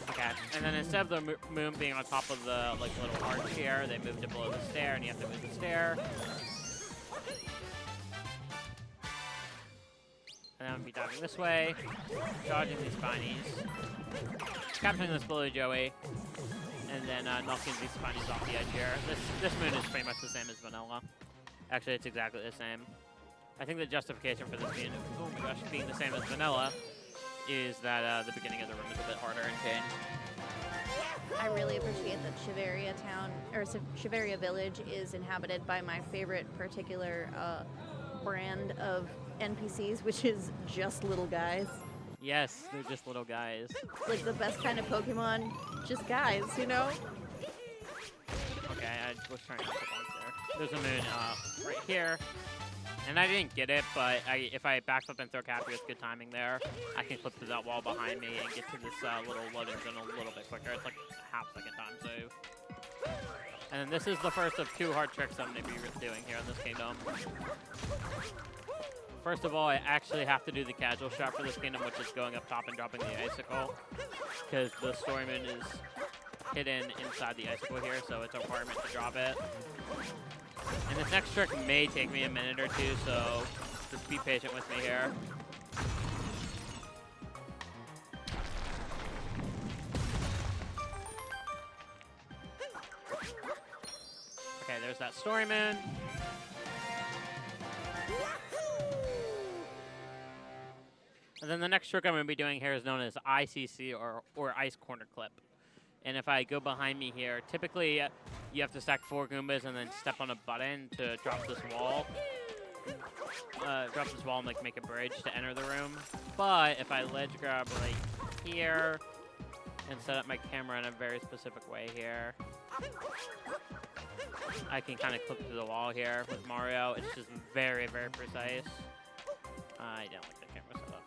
S1: Okay, and then instead of the moon being on top of the like little arch here, they moved it below the stair, and you have to move the stair. And then I'm going to be diving this way, dodging these spinies, capturing this blue joey, and then knocking these spinies off the edge here. This moon is pretty much the same as vanilla. Actually, it's exactly the same. I think the justification for this being, oh my gosh, being the same as vanilla is that the beginning of the room is a bit harder and changed.
S2: I really appreciate that Shiveria town, or Shiveria village, is inhabited by my favorite particular brand of NPCs, which is just little guys.
S1: Yes, they're just little guys.
S2: Like the best kind of Pokemon, just guys, you know?
S1: Okay, I was trying to clip on there. There's a moon right here. And I didn't get it, but if I backflip and throw Cappy with good timing there, I can clip through that wall behind me and get to this little loading zone a little bit quicker. It's like a half-second time save. And then this is the first of 2 hard tricks I'm going to be doing here in this kingdom. First of all, I actually have to do the casual shot for this kingdom, which is going up top and dropping the icicle, because the story moon is hidden inside the icicle here, so it's a requirement to drop it. And this next trick may take me a minute or two, so just be patient with me here. Okay, there's that story moon. And then the next trick I'm going to be doing here is known as ICC, or Ice Corner Clip. And if I go behind me here, typically you have to stack 4 Goombas and then step on a button to drop this wall. Drop this wall and like make a bridge to enter the room. But if I ledge grab right here and set up my camera in a very specific way here, I can kind of clip through the wall here with Mario. It's just very, very precise. I don't like the camera setup.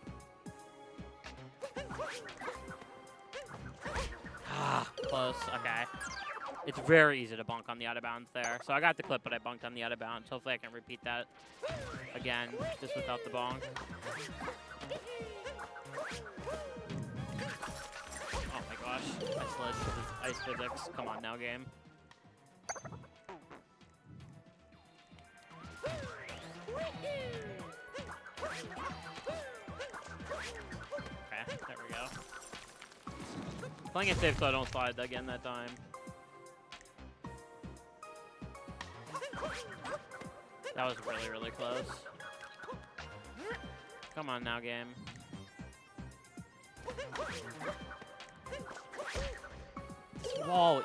S1: Ah, close. Okay. It's very easy to bonk on the out of bounds there. So I got the clip, but I bonked on the out of bounds. Hopefully I can repeat that again, just without the bonk. Oh my gosh. I slid with this ice physics. Come on now, game. Okay, there we go. Playing it safe so I don't slide again that time. That was really, really close. Come on now, game. This wall is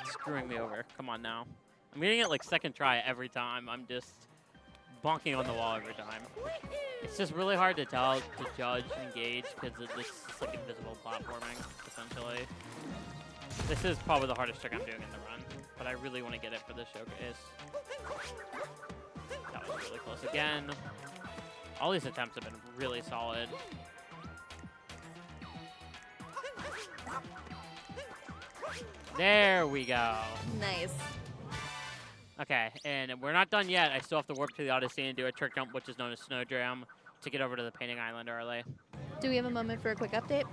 S1: screwing me over. Come on now. I'm getting it like second try every time. I'm just bonking on the wall every time. It's just really hard to tell, to judge, and gauge, because it's just like invisible platforming, essentially. This is probably the hardest trick I'm doing in the run, but I really want to get it for this showcase. That was really close again. All these attempts have been really solid. There we go.
S2: Nice.
S1: Okay, and we're not done yet. I still have to warp to the Odyssey and do a trick jump, which is known as Snow Jam, to get over to the Painting Island early.
S2: Do we have a moment for a quick update?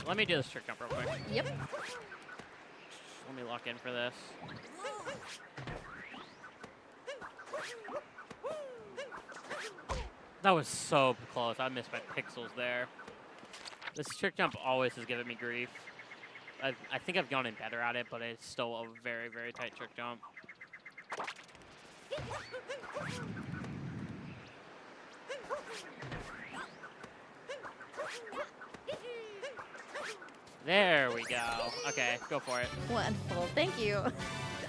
S1: Let me do this trick jump real quick.
S2: Yep.
S1: Let me lock in for this. That was so close. I missed my pixels there. This trick jump always has given me grief. I think I've gotten better at it, but it's still a very, very tight trick jump. There we go. Okay, go for it.
S2: Wonderful. Thank you.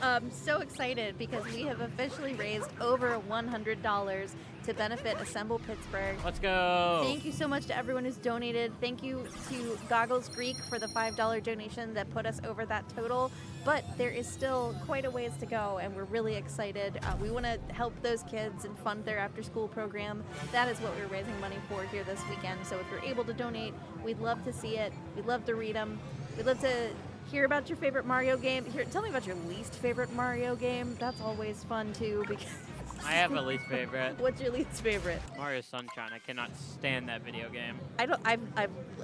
S2: I'm so excited because we have officially raised over $100 to benefit Assemble Pittsburgh.
S1: Let's go.
S2: Thank you so much to everyone who's donated. Thank you to Goggles Greek for the $5 donation that put us over that total. But there is still quite a ways to go, and we're really excited. We want to help those kids and fund their after-school program. That is what we're raising money for here this weekend. So if you're able to donate, we'd love to see it. We'd love to read them. We'd love to hear about your favorite Mario game. Tell me about your least favorite Mario game. That's always fun too. Because
S1: I have a least favorite.
S2: What's your least favorite?
S1: Mario Sunshine. I cannot stand that video game.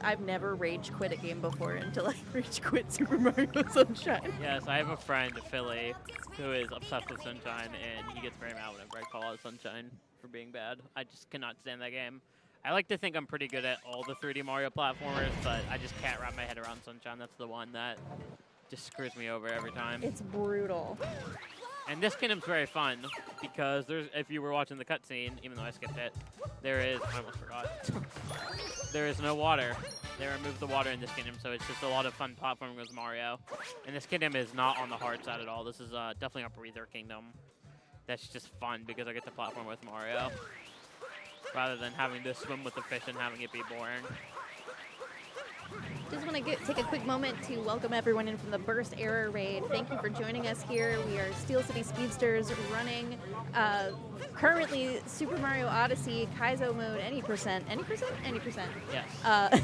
S2: I've never rage quit a game before until I rage quit Super Mario Sunshine.
S1: Yes, I have a friend, Philly, who is obsessed with Sunshine, and he gets very mad whenever I call out Sunshine for being bad. I just cannot stand that game. I like to think I'm pretty good at all the 3D Mario platformers, but I just can't wrap my head around Sunshine. That's the one that just screws me over every time.
S2: It's brutal.
S1: And this kingdom's very fun because if you were watching the cutscene, even though I skipped it, I almost forgot. There is no water. They removed the water in this kingdom, so it's just a lot of fun platforming with Mario. And this kingdom is not on the hard side at all. This is definitely a breather kingdom. That's just fun because I get to platform with Mario, rather than having to swim with the fish and having it be boring.
S2: Just want to take a quick moment to welcome everyone in from the Burst Error Raid. Thank you for joining us here. We are Steel City Speedsters running currently Super Mario Odyssey Kaizo mode any percent. Any percent? Any percent.
S1: Yes.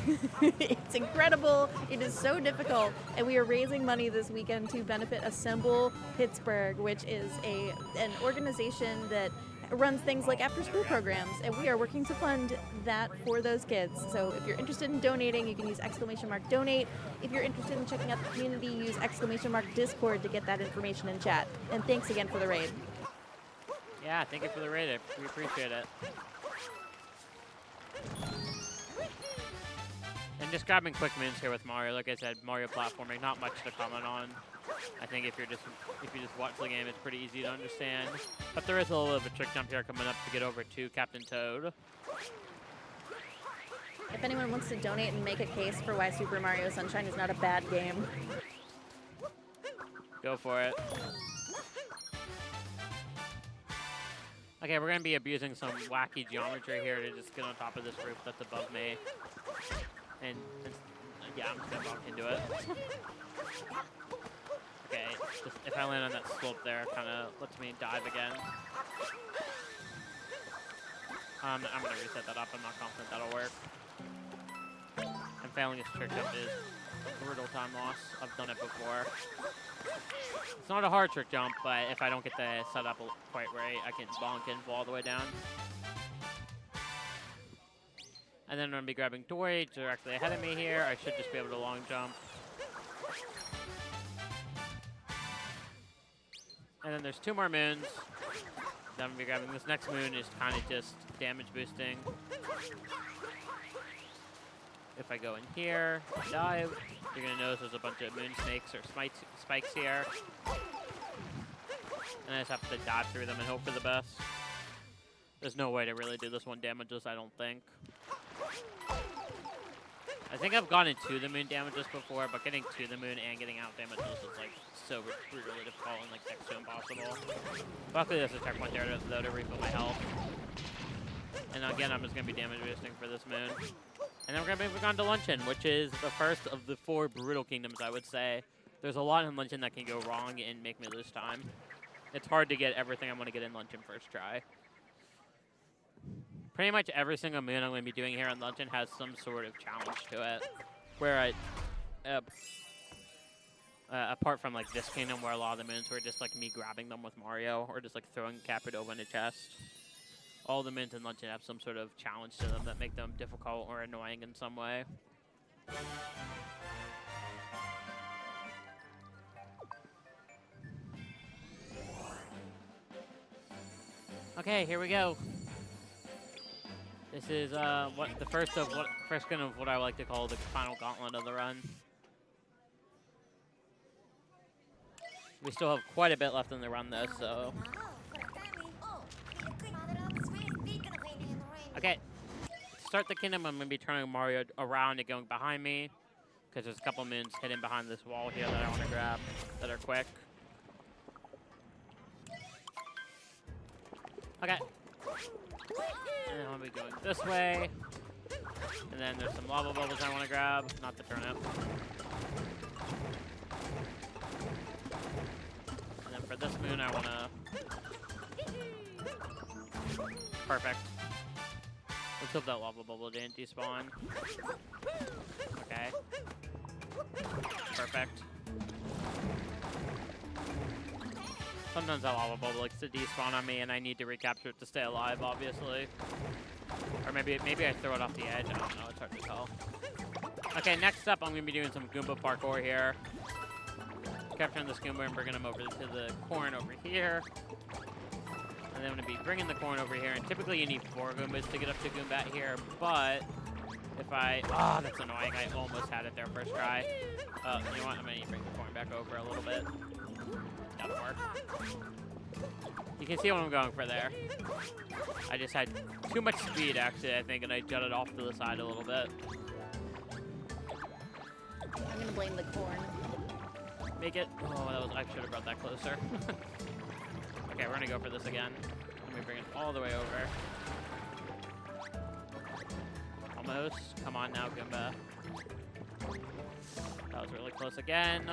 S2: It's incredible. It is so difficult. And we are raising money this weekend to benefit Assemble Pittsburgh, which is an organization that runs things like after-school programs, and we are working to fund that for those kids. So if you're interested in donating, you can use !donate. If you're interested in checking out the community, use !Discord to get that information in chat. And thanks again for the raid.
S1: Yeah, thank you for the raid. We appreciate it. And just grabbing quick moons here with Mario. Like I said, Mario platforming, not much to comment on. I think if you just watch the game, it's pretty easy to understand. But there is a little bit of a trick jump here coming up to get over to Captain Toad.
S2: If anyone wants to donate and make a case for why Super Mario Sunshine is not a bad game,
S1: go for it. Okay, we're going to be abusing some wacky geometry here to just get on top of this roof that's above me. And yeah, I'm just going to bump into it. Okay, just if I land on that slope there, kind of lets me dive again. I'm going to reset that up. I'm not confident that'll work. And failing this trick jump is a brutal time loss. I've done it before. It's not a hard trick jump, but if I don't get the setup quite right, I can bonk and fall all the way down. And then I'm going to be grabbing Dory directly ahead of me here. I should just be able to long jump. And then there's 2 more moons. Then I'm going to be grabbing this next moon is kind of just damage boosting. If I go in here, dive, you're going to notice there's a bunch of moon snakes or spikes here. And I just have to dive through them and hope for the best. There's no way to really do this one damages, I don't think. I think I've gotten to the moon damages before, but getting to the moon and getting out damages is like so brutally difficult and like next to impossible. Luckily there's a checkpoint there though to refill my health. And again, I'm just going to be damage boosting for this moon. And then we're going to move on to Luncheon, which is the first of the 4 brutal kingdoms, I would say. There's a lot in Luncheon that can go wrong and make me lose time. It's hard to get everything I want to get in Luncheon first try. Pretty much every single moon I'm going to be doing here on Luncheon has some sort of challenge to it. Where apart from like this kingdom where a lot of the moons were just like me grabbing them with Mario or just like throwing Capridova in a chest. All the moons in Luncheon have some sort of challenge to them that make them difficult or annoying in some way. Okay, here we go. This is the first skin of what I like to call the final gauntlet of the run. We still have quite a bit left in the run, though, so. Okay, to start the kingdom, I'm going to be turning Mario around and going behind me, because there's a couple moons hidden behind this wall here that I want to grab that are quick. Okay. And then I'm going to be going this way. And then there's some lava bubbles I want to grab, not the turnip. And then for this moon, I want to... Perfect. Let's hope that lava bubble didn't despawn. Okay. Perfect. Sometimes that lava bubble likes to despawn on me, and I need to recapture it to stay alive, obviously. Or maybe I throw it off the edge. I don't know. It's hard to tell. Okay, next up, I'm going to be doing some Goomba parkour here. Capturing this Goomba and bringing him over to the corn over here. And then I'm going to be bringing the corn over here. And typically you need 4 Goombas to get up to Goombat here, but if I... Oh, that's annoying. I almost had it there first try. You know what? I'm going to need to bring the corn back over a little bit. That'll work. You can see what I'm going for there. I just had too much speed, actually, I think, and I jutted off to the side a little bit.
S2: I'm going to blame the corn.
S1: Make it. Oh, I should have brought that closer. Okay, we're going to go for this again. Let me bring it all the way over. Almost. Come on now, Goomba. That was really close again.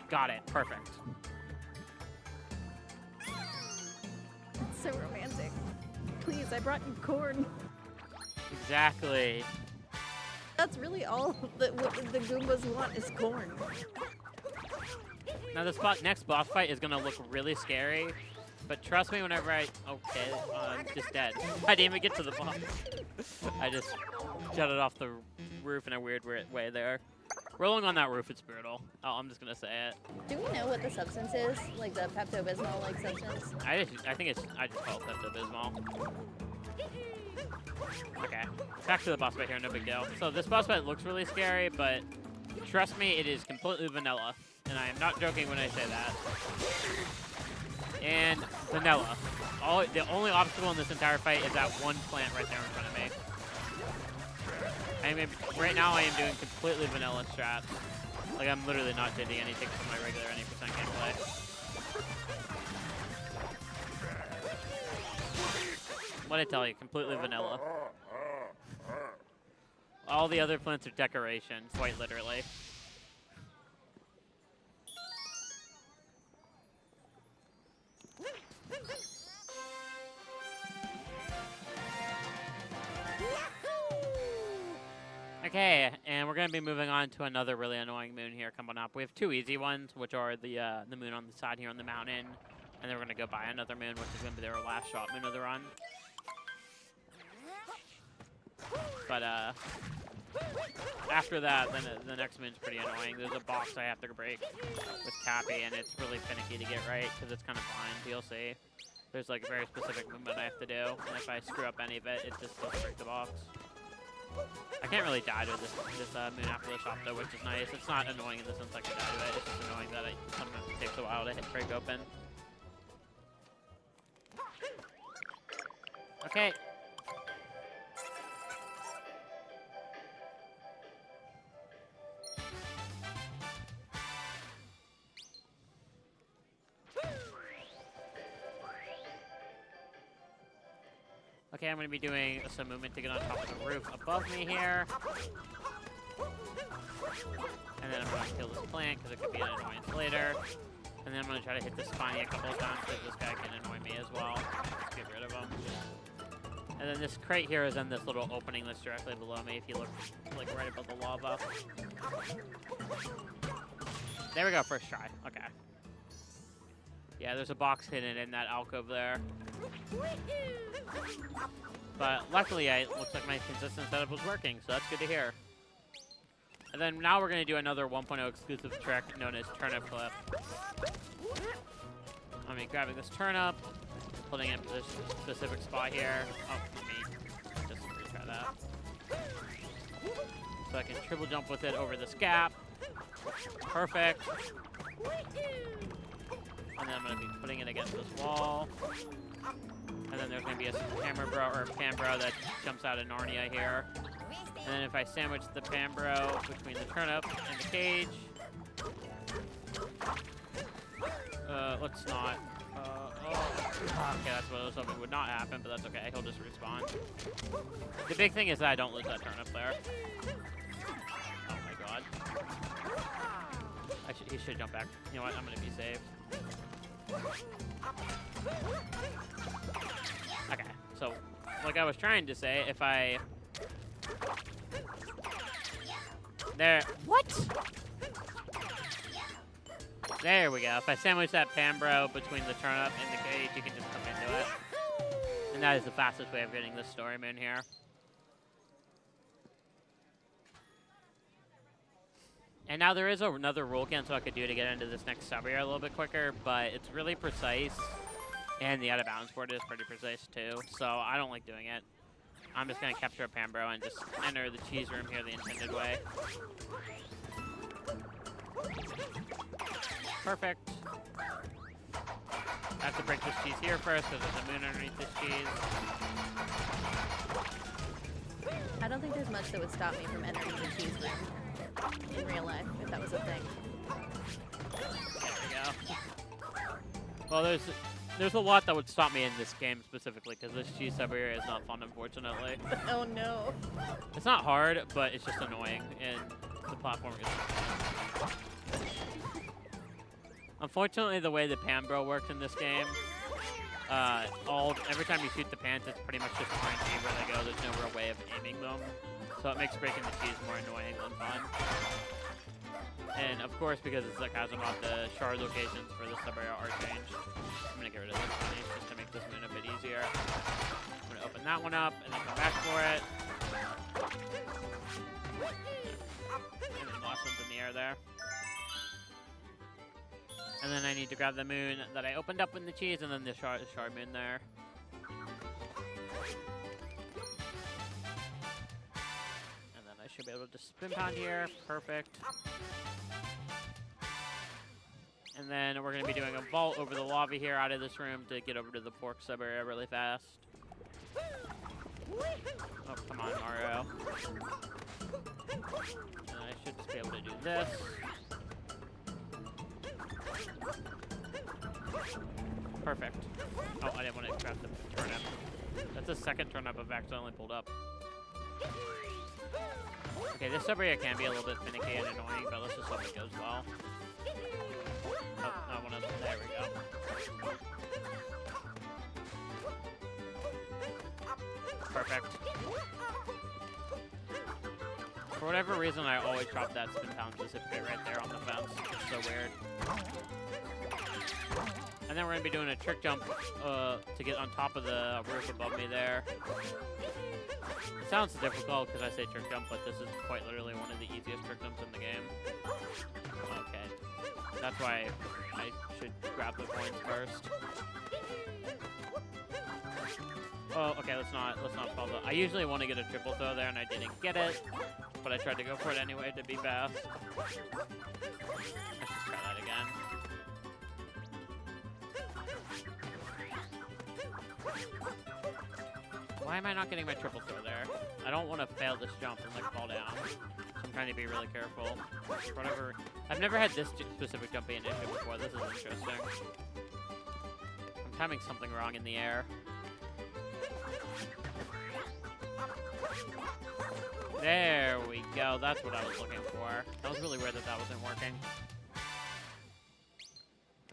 S1: Got it. Perfect.
S2: That's so romantic. Please, I brought you corn.
S1: Exactly.
S2: That's really all that what the Goombas want is corn.
S1: Now this next boss fight is going to look really scary, but trust me whenever I'm just dead. I didn't even get to the boss. I just jutted off the roof in a weird way there. Rolling on that roof, it's brutal. Oh, I'm just going to say it.
S2: Do we know what the substance is? Like the Pepto-Bismol like substance?
S1: I just call it Pepto-Bismol. Okay, back to the boss fight here, no big deal. So this boss fight looks really scary, but trust me, it is completely vanilla. And I am not joking when I say that. And vanilla. The only obstacle in this entire fight is that one plant right there in front of me. Right now I am doing completely vanilla strats. Like I'm literally not doing anything from my regular any % gameplay. What I tell you, completely vanilla. All the other plants are decoration, quite literally. Okay, and we're going to be moving on to another really annoying moon here coming up. We have 2 easy ones, which are the moon on the side here on the mountain, and then we're going to go by another moon, which is going to be their last shot moon of the run. But after that, then the next moon's pretty annoying. There's a box I have to break with Cappy, and it's really finicky to get right because it's kind of blind. You'll see. There's like a very specific movement I have to do, and if I screw up any of it, it just doesn't break the box. I can't really die to this moon after the shop though, which is nice. It's not annoying in the sense I can die to it. It's just annoying that sometimes it takes a while to break open. Okay. Okay, I'm going to be doing some movement to get on top of the roof above me here. And then I'm going to kill this plant because it could be an annoyance later. And then I'm going to try to hit this spiny a couple of times because this guy can annoy me as well. Let's get rid of him. And then this crate here is in this little opening that's directly below me if you look like right above the lava. There we go, first try. Okay. Yeah, there's a box hidden in that alcove there. But luckily, it looks like my consistent setup was working, so that's good to hear. And then now we're going to do another 1.0 exclusive trick known as Turnip Flip. I'm going to be grabbing this turnip, putting it in this specific spot here. Oh, let me just retry that. So I can triple jump with it over this gap. Perfect. And then I'm going to be putting it against this wall. And then there's going to be a hammer bro or pan bro that jumps out of Narnia here. And then if I sandwich the pan bro between the turnip and the cage. Let's not. Okay, that's what I was hoping would not happen, but that's okay. He'll just respawn. The big thing is that I don't lose that turnip there. Oh my god. He should jump back. You know what? I'm going to be safe. Okay, so like I was trying to say, if I... There. What? There we go. If I sandwich that pan bro between the turnip and the cage, you can just come into it. And that is the fastest way of getting this story moon here. And now there is another rule cancel I could do to get into this next sub area a little bit quicker, but it's really precise. And the out of bounds board is pretty precise too, so I don't like doing it. I'm just going to capture a pan bro and just enter the cheese room here the intended way. Perfect. I have to break this cheese here first because there's a moon underneath this cheese.
S2: I don't think there's much that would stop me from entering the cheese room in real life, if that was a thing.
S1: There we go. Well, there's a lot that would stop me in this game specifically because this cheese sub area is not fun, unfortunately.
S2: Oh no.
S1: It's not hard, but it's just annoying, and the platform isn't fun. Unfortunately, the way the pan bro works in this game, every time you shoot the pants, it's pretty much just RNG where they go. There's no real way of aiming them, so it makes breaking the cheese more annoying than fun. And of course, because it's like Kaizo, the shard locations for the sub area are changed. I'm gonna get rid of this finish just to make this moon a bit easier. I'm gonna open that one up and then come back for it. And then last one's in the air there. And then I need to grab the moon that I opened up in the cheese, and then the shard moon there. And then I should be able to spin pound here. Perfect. And then we're going to be doing a vault over the lobby here out of this room to get over to the pork sub area really fast. Oh, come on, Mario. And I should just be able to do this. Perfect. Oh, I didn't want to grab the turnip. That's the second turnip I've accidentally pulled up. Okay, this sub area can be a little bit finicky and annoying, but let's just hope it goes well. Oh, I want to. There we go. Perfect. For whatever reason, I always drop that spin pound specifically right there on the fence. It's so weird. And then we're going to be doing a trick jump to get on top of the roof above me there. It sounds difficult because I say trick jump, but this is quite literally one of the easiest trick jumps in the game. Okay. That's why I should grab the coins first. Oh, okay, let's not fall the... I usually want to get a triple throw there, and I didn't get it. But I tried to go for it anyway to be fast. Let's just try that again. Why am I not getting my triple throw there? I don't want to fail this jump and like fall down. So I'm trying to be really careful. Whatever. I've never had this specific jump be an issue before. This is interesting. I'm timing something wrong in the air. There we go. That's what I was looking for. That was really weird that that wasn't working.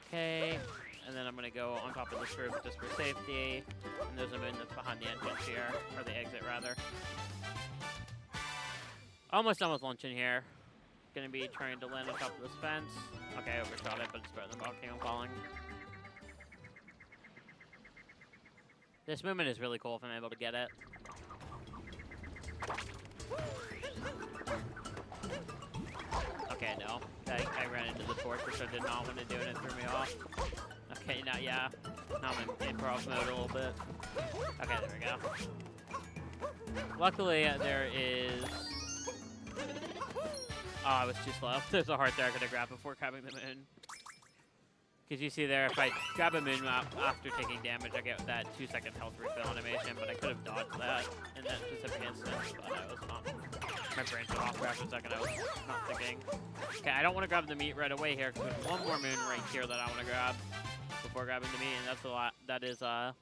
S1: Okay. And then I'm going to go on top of this roof just for safety. And there's a moon that's behind the entrance here. Or the exit, rather. Almost done with lunch in here. Going to be trying to land on top of this fence. Okay, I overshot it, but it's better than balking and falling. This movement is really cool if I'm able to get it. Okay, no. I ran into the torch, which I did not want to do, and it threw me off. Okay, now, yeah. Now I'm in improv mode a little bit. Okay, there we go. Luckily, there is... Oh, I was too slow. There's a heart there I could have grabbed before grabbing the moon. Because you see there, if I grab a moon after taking damage, I get that 2-second health refill animation, but I could have dodged that in that specific instance, but I was not. My brain went off for a second, I was not thinking. Okay, I don't want to grab the meat right away here, because there's one more moon right here that I want to grab before grabbing the meat, and that's that is the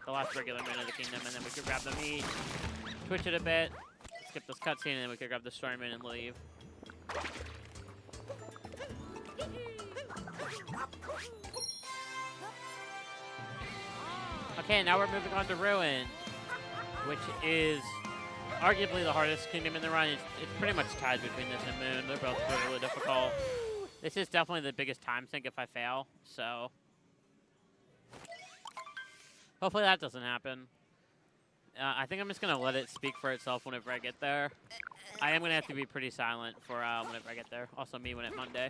S1: last regular moon of the kingdom, and then we could grab the meat, twitch it a bit, skip this cutscene, and then we could grab the story moon and leave. Okay, now we're moving on to Ruin, which is arguably the hardest kingdom in the run. It's pretty much tied between this and Moon. They're both really difficult. This is definitely the biggest time sink if I fail, so hopefully that doesn't happen. I think I'm just going to let it speak for itself whenever I get there. I am going to have to be pretty silent for whenever I get there. Also me when it's Monday.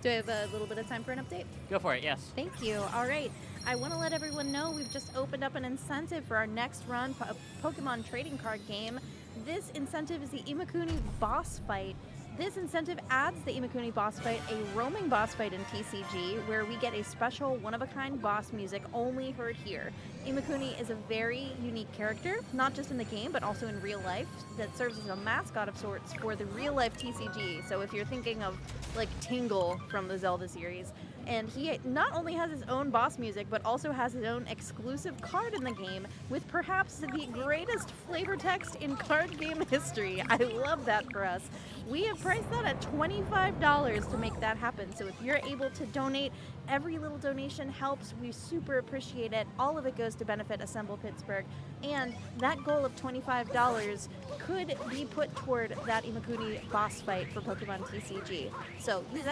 S2: Do I have a little bit of time for an update?
S1: Go for it, yes.
S2: Thank you. All right. I want to let everyone know we've just opened up an incentive for our next run Pokemon trading card game. This incentive is the Imakuni boss fight. This incentive adds the Imakuni boss fight, a roaming boss fight in TCG, where we get a special one-of-a-kind boss music only heard here. Imakuni is a very unique character, not just in the game, but also in real life, that serves as a mascot of sorts for the real-life TCG. So if you're thinking of, like, Tingle from the Zelda series, and he not only has his own boss music, but also has his own exclusive card in the game with perhaps the greatest flavor text in card game history. I love that for us. We have priced that at $25 to make that happen. So if you're able to donate, every little donation helps. We super appreciate it. All of it goes to benefit Assemble Pittsburgh. And that goal of $25 could be put toward that Imakuni boss fight for Pokemon TCG. So use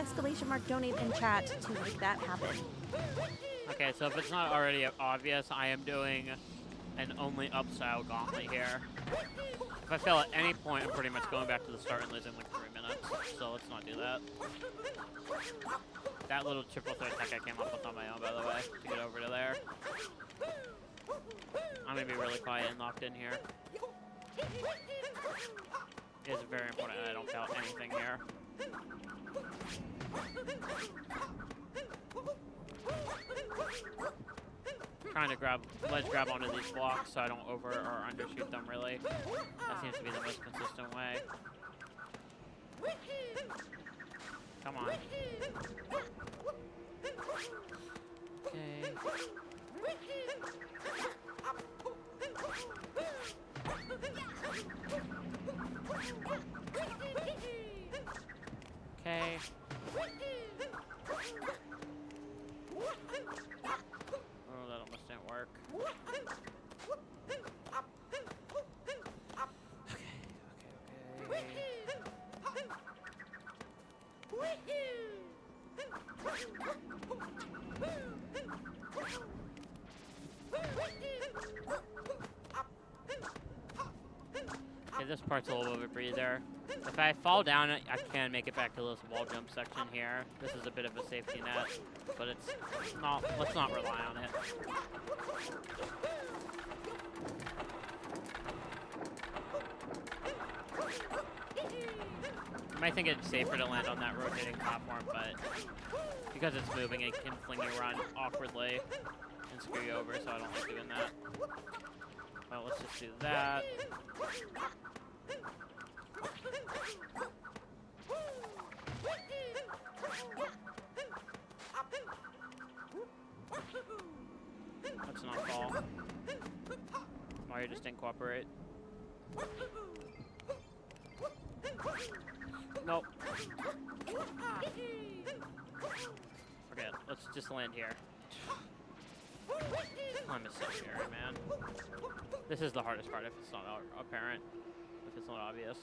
S2: !donate in chat to make that happen.
S1: Okay, so if it's not already obvious, I am doing an only up style gauntlet here. If I fail at any point, I'm pretty much going back to the start and losing like 3 minutes. So let's not do that. That little triple threat attack I came up with on my own, by the way, to get over to there. I'm gonna be really quiet and locked in here. It is very important that I don't fail anything here. Trying to ledge grab onto these blocks so I don't over or undershoot them really. That seems to be the most consistent way. Come on. Okay. Okay. Oh, that almost didn't work. Okay, this part's a little bit of a breather. If I fall down, I can make it back to this wall jump section here. This is a bit of a safety net, but it's not. Let's not rely on it. You might think it's safer to land on that rotating platform, but because it's moving, it can fling you around awkwardly and screw you over, so I don't like doing that. Well, let's just do that. Let's not fall. Mario just didn't cooperate. Nope. Okay, let's just land here. Climb is so scary, man. This is the hardest part if it's not apparent, if it's not obvious.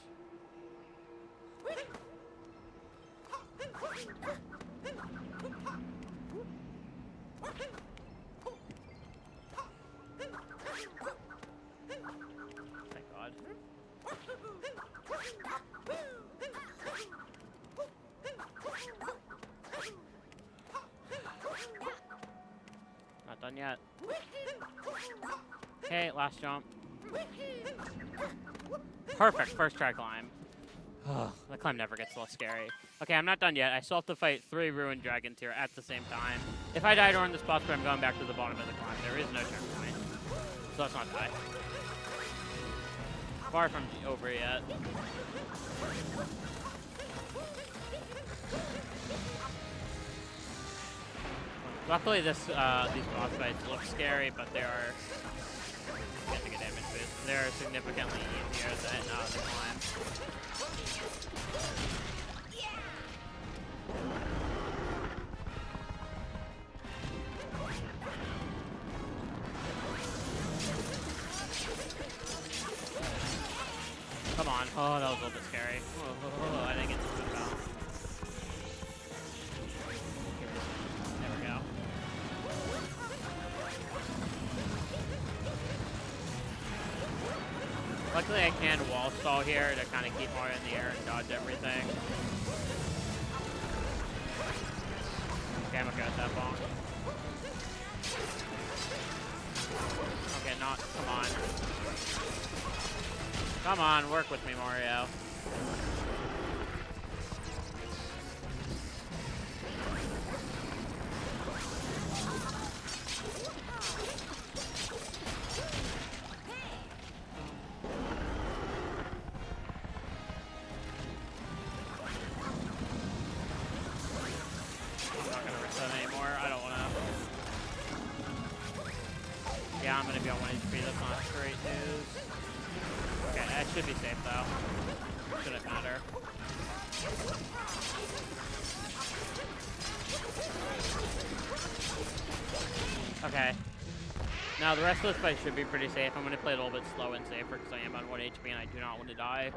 S1: Thank God. done yet. Okay, last jump. Perfect, first try climb. The climb never gets less scary. Okay, I'm not done yet. I still have to fight 3 ruined dragons here at the same time. If I die during this boss fight, I'm going back to the bottom of the climb. There is no turn point. So let's not die. Far from over yet. Luckily, these boss fights look scary, but they are getting a damage boost. They're significantly easier than the climb. Come on. Oh, that was a little bit scary. I didn't get to spin it out. There we go. Luckily, I can wall stall here to kind of keep Mario in the air and dodge everything. Okay, I'm okay with that bomb. Okay, not. Come on. Come on, work with me, Mario. I'm not gonna risk that anymore. I don't wanna. Yeah, I'm gonna be on 1 HP. That's not great news. Okay, that should be safe though. Shouldn't matter. Okay. Now the rest of this fight should be pretty safe. I'm gonna play it a little bit slow and safer because I am on 1 HP and I do not want to die.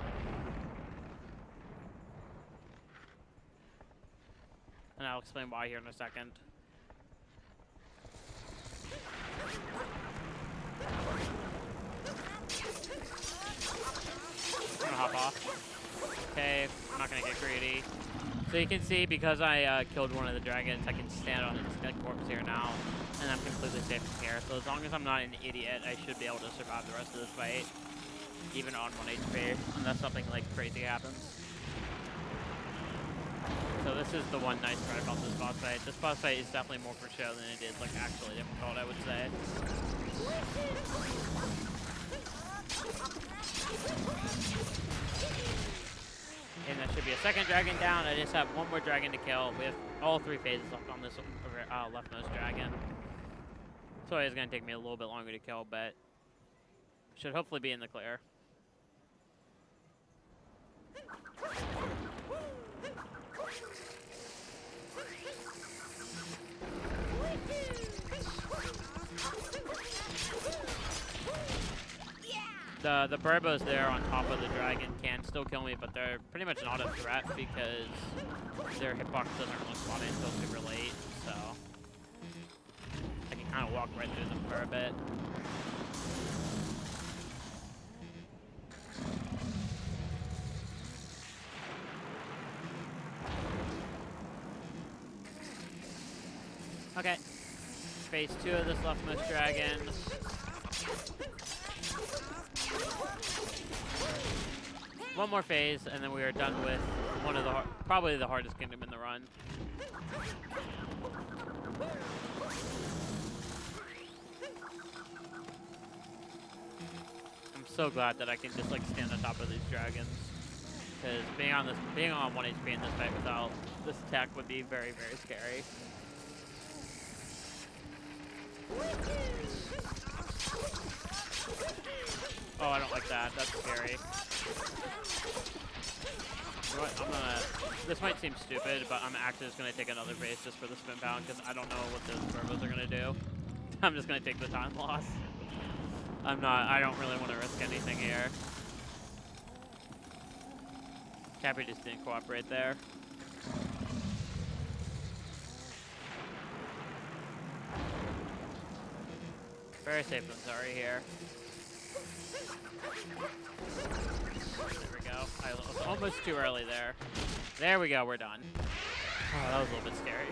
S1: And I'll explain why here in a second. I'm gonna hop off. Okay, I'm not gonna get greedy. So you can see, because I killed one of the dragons, I can stand on its dead corpse here now, and I'm completely safe from here. So as long as I'm not an idiot, I should be able to survive the rest of this fight, even on 1 HP, unless something like crazy happens. So this is the one nice part about this boss fight. This boss fight is definitely more for show than it is like actually difficult, I would say. And that should be a second dragon down. I just have 1 more dragon to kill. We have all 3 phases left on this leftmost dragon. So it's going to take me a little bit longer to kill, but should hopefully be in the clear. The Burbos there on top of the dragon can still kill me, but they're pretty much not a threat because their hitbox doesn't really spawn in until super late, so I can kind of walk right through them for a bit. Okay, phase 2 of this leftmost dragon. One more phase, and then we are done with one of the probably the hardest kingdom in the run. I'm so glad that I can just like stand on top of these dragons, because being on 1 HP in this fight without this attack would be very, very scary. Oh, I don't like that. That's scary. You know what? This might seem stupid, but I'm actually just gonna take another base just for the spin pound because I don't know what those turbos are gonna do. I'm just gonna take the time loss. I don't really want to risk anything here. Cappy just didn't cooperate there. Very safe and sorry here. There we go. I was almost too early there. There we go, we're done. Oh, that was a little bit scary.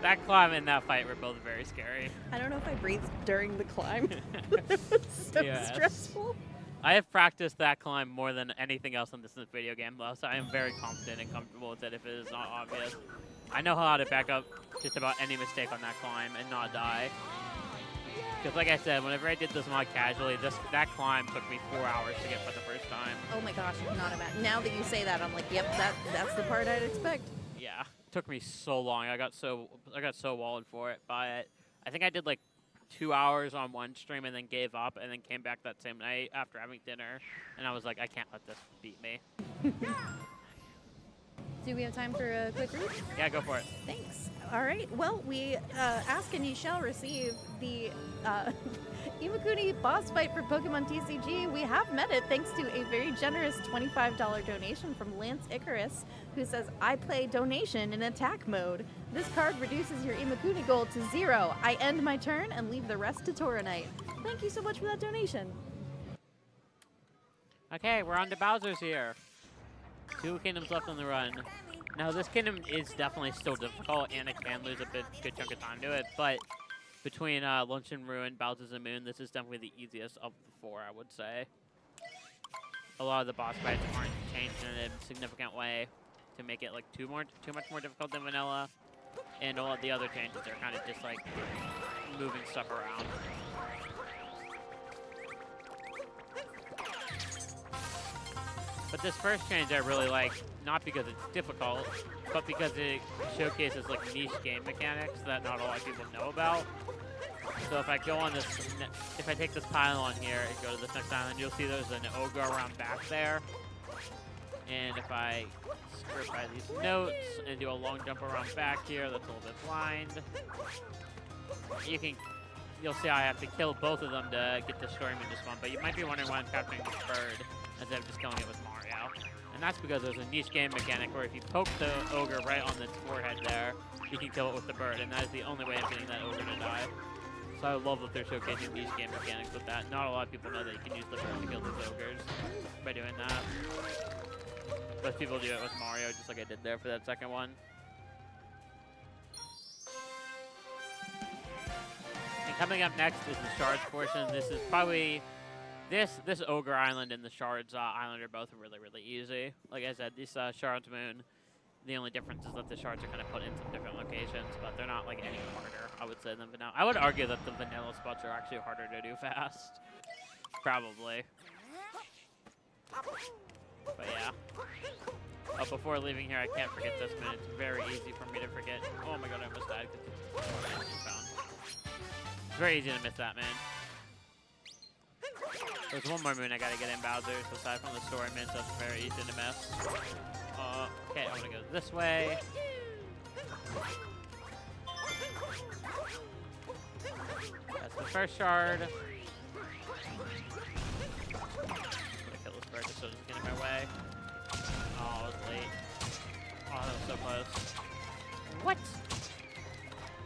S1: That climb and that fight were both very scary.
S2: I don't know if I breathed during the climb. It was so
S1: Yes.
S2: stressful.
S1: I have practiced that climb more than anything else in this video game, though, so I am very confident and comfortable with it if it is not obvious. I know how to back up just about any mistake on that climb and not die. Because like I said, whenever I did this mod casually, that climb took me 4 hours to get for the first time.
S2: Oh my gosh, not imagine. Now that you say that, I'm like, yep, that's the part I'd expect.
S1: Yeah, it took me so long. I got so walled for it, but I think I did like 2 hours on one stream and then gave up and then came back that same night after having dinner, and I was like, I can't let this beat me.
S2: Do we have time for a quick read?
S1: Yeah, go for it.
S2: Thanks. All right. Well, we ask and you shall receive the Imakuni boss fight for Pokemon TCG. We have met it thanks to a very generous $25 donation from Lance Icarus, who says, I play donation in attack mode. This card reduces your Imakuni goal to 0. I end my turn and leave the rest to Tauronite. Thank you so much for that donation.
S1: Okay, we're on to Bowser's here. 2 kingdoms left on the run. Now, this kingdom is definitely still difficult, and it can lose a good chunk of time to it, but between Luncheon Ruin, Bowser's and Moon, this is definitely the easiest of the 4, I would say. A lot of the boss fights aren't changed in a significant way to make it like too much more difficult than vanilla, and all of the other changes are kind of just like moving stuff around. But this first change I really like, not because it's difficult, but because it showcases like niche game mechanics that not a lot of people know about. So if I go on this, if I take this pylon here and go to this next island, you'll see there's an ogre around back there. And if I skirt by these notes and do a long jump around back here, that's a little bit blind. You'll see I have to kill both of them to get the story mode to spawn, but you might be wondering why I'm capturing this bird instead of just killing it with Mario. And that's because there's a niche game mechanic where if you poke the ogre right on the forehead there, you can kill it with the bird, and that is the only way of getting that ogre to die. So I love that they're showcasing niche game mechanics with that. Not a lot of people know that you can use the bird to kill these ogres by doing that. Most people do it with Mario, just like I did there for that second one. And coming up next is the shards portion. This is probably this ogre island and the shards island are both really easy. Like I said, these shards moon. The only difference is that the shards are kind of put in some different locations, but they're not like any harder, I would say, than vanilla. I would argue that the vanilla spots are actually harder to do fast. Probably. But yeah. Oh, before leaving here, I can't forget this moon. It's very easy for me to forget. Oh my god, I almost died because it's found. It's very easy to miss that, man. There's one more moon I gotta get in Bowser's aside from the story moon, so it's very easy to miss. Okay, I'm gonna go this way. That's the first shard. I'm gonna kill this bird just so it doesn't get in my way. Oh, I was late. Oh, that was so close. What?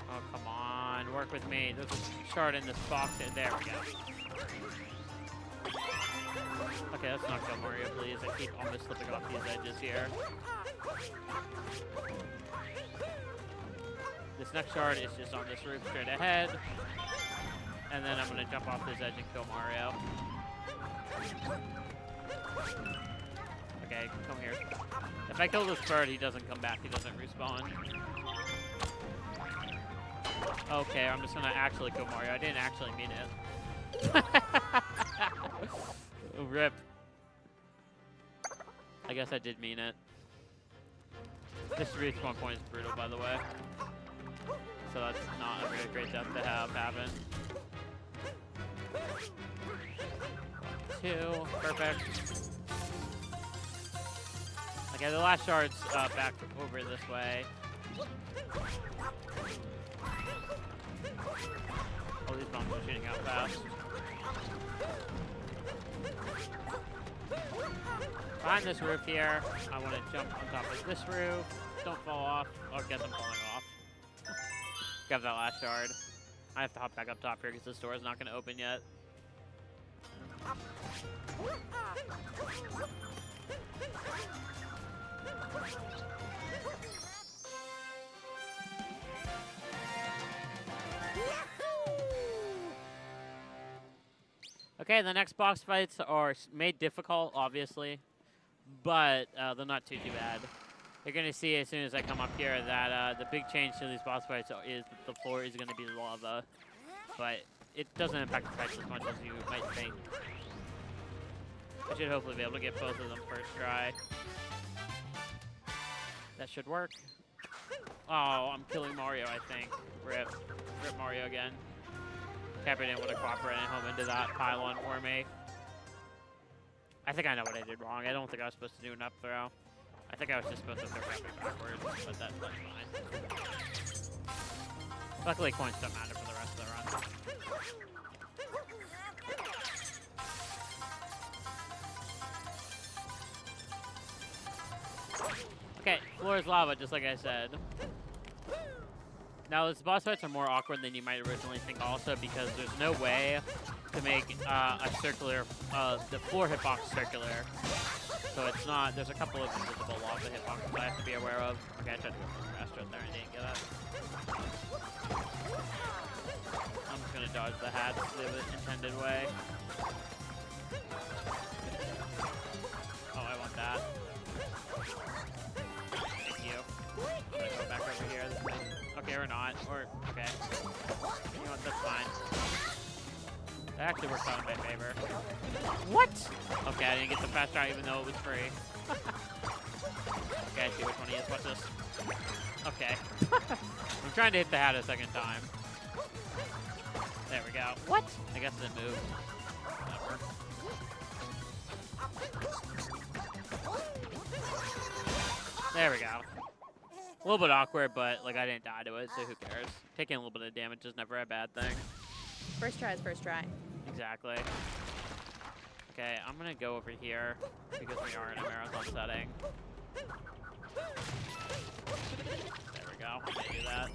S1: Oh, come on. Work with me. There's a shard in this box. There we go. Okay, let's not kill Mario, please. I keep almost slipping off these edges here. This next shard is just on this roof straight ahead. And then I'm going to jump off this edge and kill Mario. Okay, come here. If I kill this bird, he doesn't come back. He doesn't respawn. Okay, I'm just going to actually kill Mario. I didn't actually mean it. Rip. I guess I did mean it. This respawn point is brutal, by the way. So that's not a very great death to have happen. 2, perfect. Okay, the last shard's back over this way. Oh, these bombs are shooting out fast. Behind this roof here, I want to jump on top of this roof. Don't fall off. Oh, I guess I'm falling off. Grab that last shard. I have to hop back up top here because this door is not going to open yet. Okay, the next boss fights are made difficult, obviously, but they're not too bad. You're going to see as soon as I come up here that the big change to these boss fights is that the floor is going to be lava, but it doesn't impact the fights as much as you might think. I should hopefully be able to get both of them first try. That should work. Oh, I'm killing Mario, I think. Rip. Rip Mario again. Cappy didn't want to cooperate and home into that pylon for me. I think I know what I did wrong. I don't think I was supposed to do an up throw. I think I was just supposed to throw Cappy backwards, but that's fine. Luckily, coins don't matter for the rest of the run. Okay, floor is lava, just like I said. Now, these boss fights are more awkward than you might originally think also because there's no way to make a circular, the floor hitbox circular. So it's not, there's a couple of invisible lava hitboxes I have to be aware of. Okay, I tried to go for the faster there and didn't get it. I'm just going to dodge the hats the intended way. Oh, I want that. Thank you. I'm going to go back over here. Okay, or not. Or, okay. You know what, that's fine. That actually worked out in my favor. What? Okay, I didn't get the fast route even though it was free. Okay, I see which one he is. Watch this. Okay. I'm trying to hit the hat a second time. There we go. What? I guess it moved. Whatever. There we go. A little bit awkward, but like I didn't die to it, so who cares? Taking a little bit of damage is never a bad thing.
S2: First try is first try.
S1: Exactly. Okay, I'm gonna go over here because we are in a marathon setting. There we go. I'm gonna do that.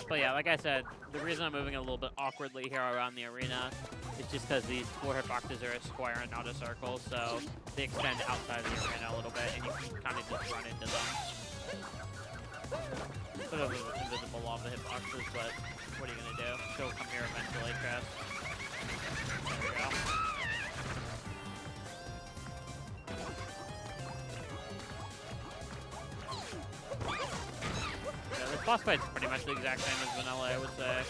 S1: But yeah, like I said, the reason I'm moving a little bit awkwardly here around the arena is just because these floor hitboxes are a square and not a circle, so they extend outside of the arena a little bit, and you can kind of just run into them. Sort of invisible lava hitboxes, but what are you gonna do? She'll come here eventually, Chris. There we go. Yeah, this boss fight's pretty much the exact same as vanilla, I would say.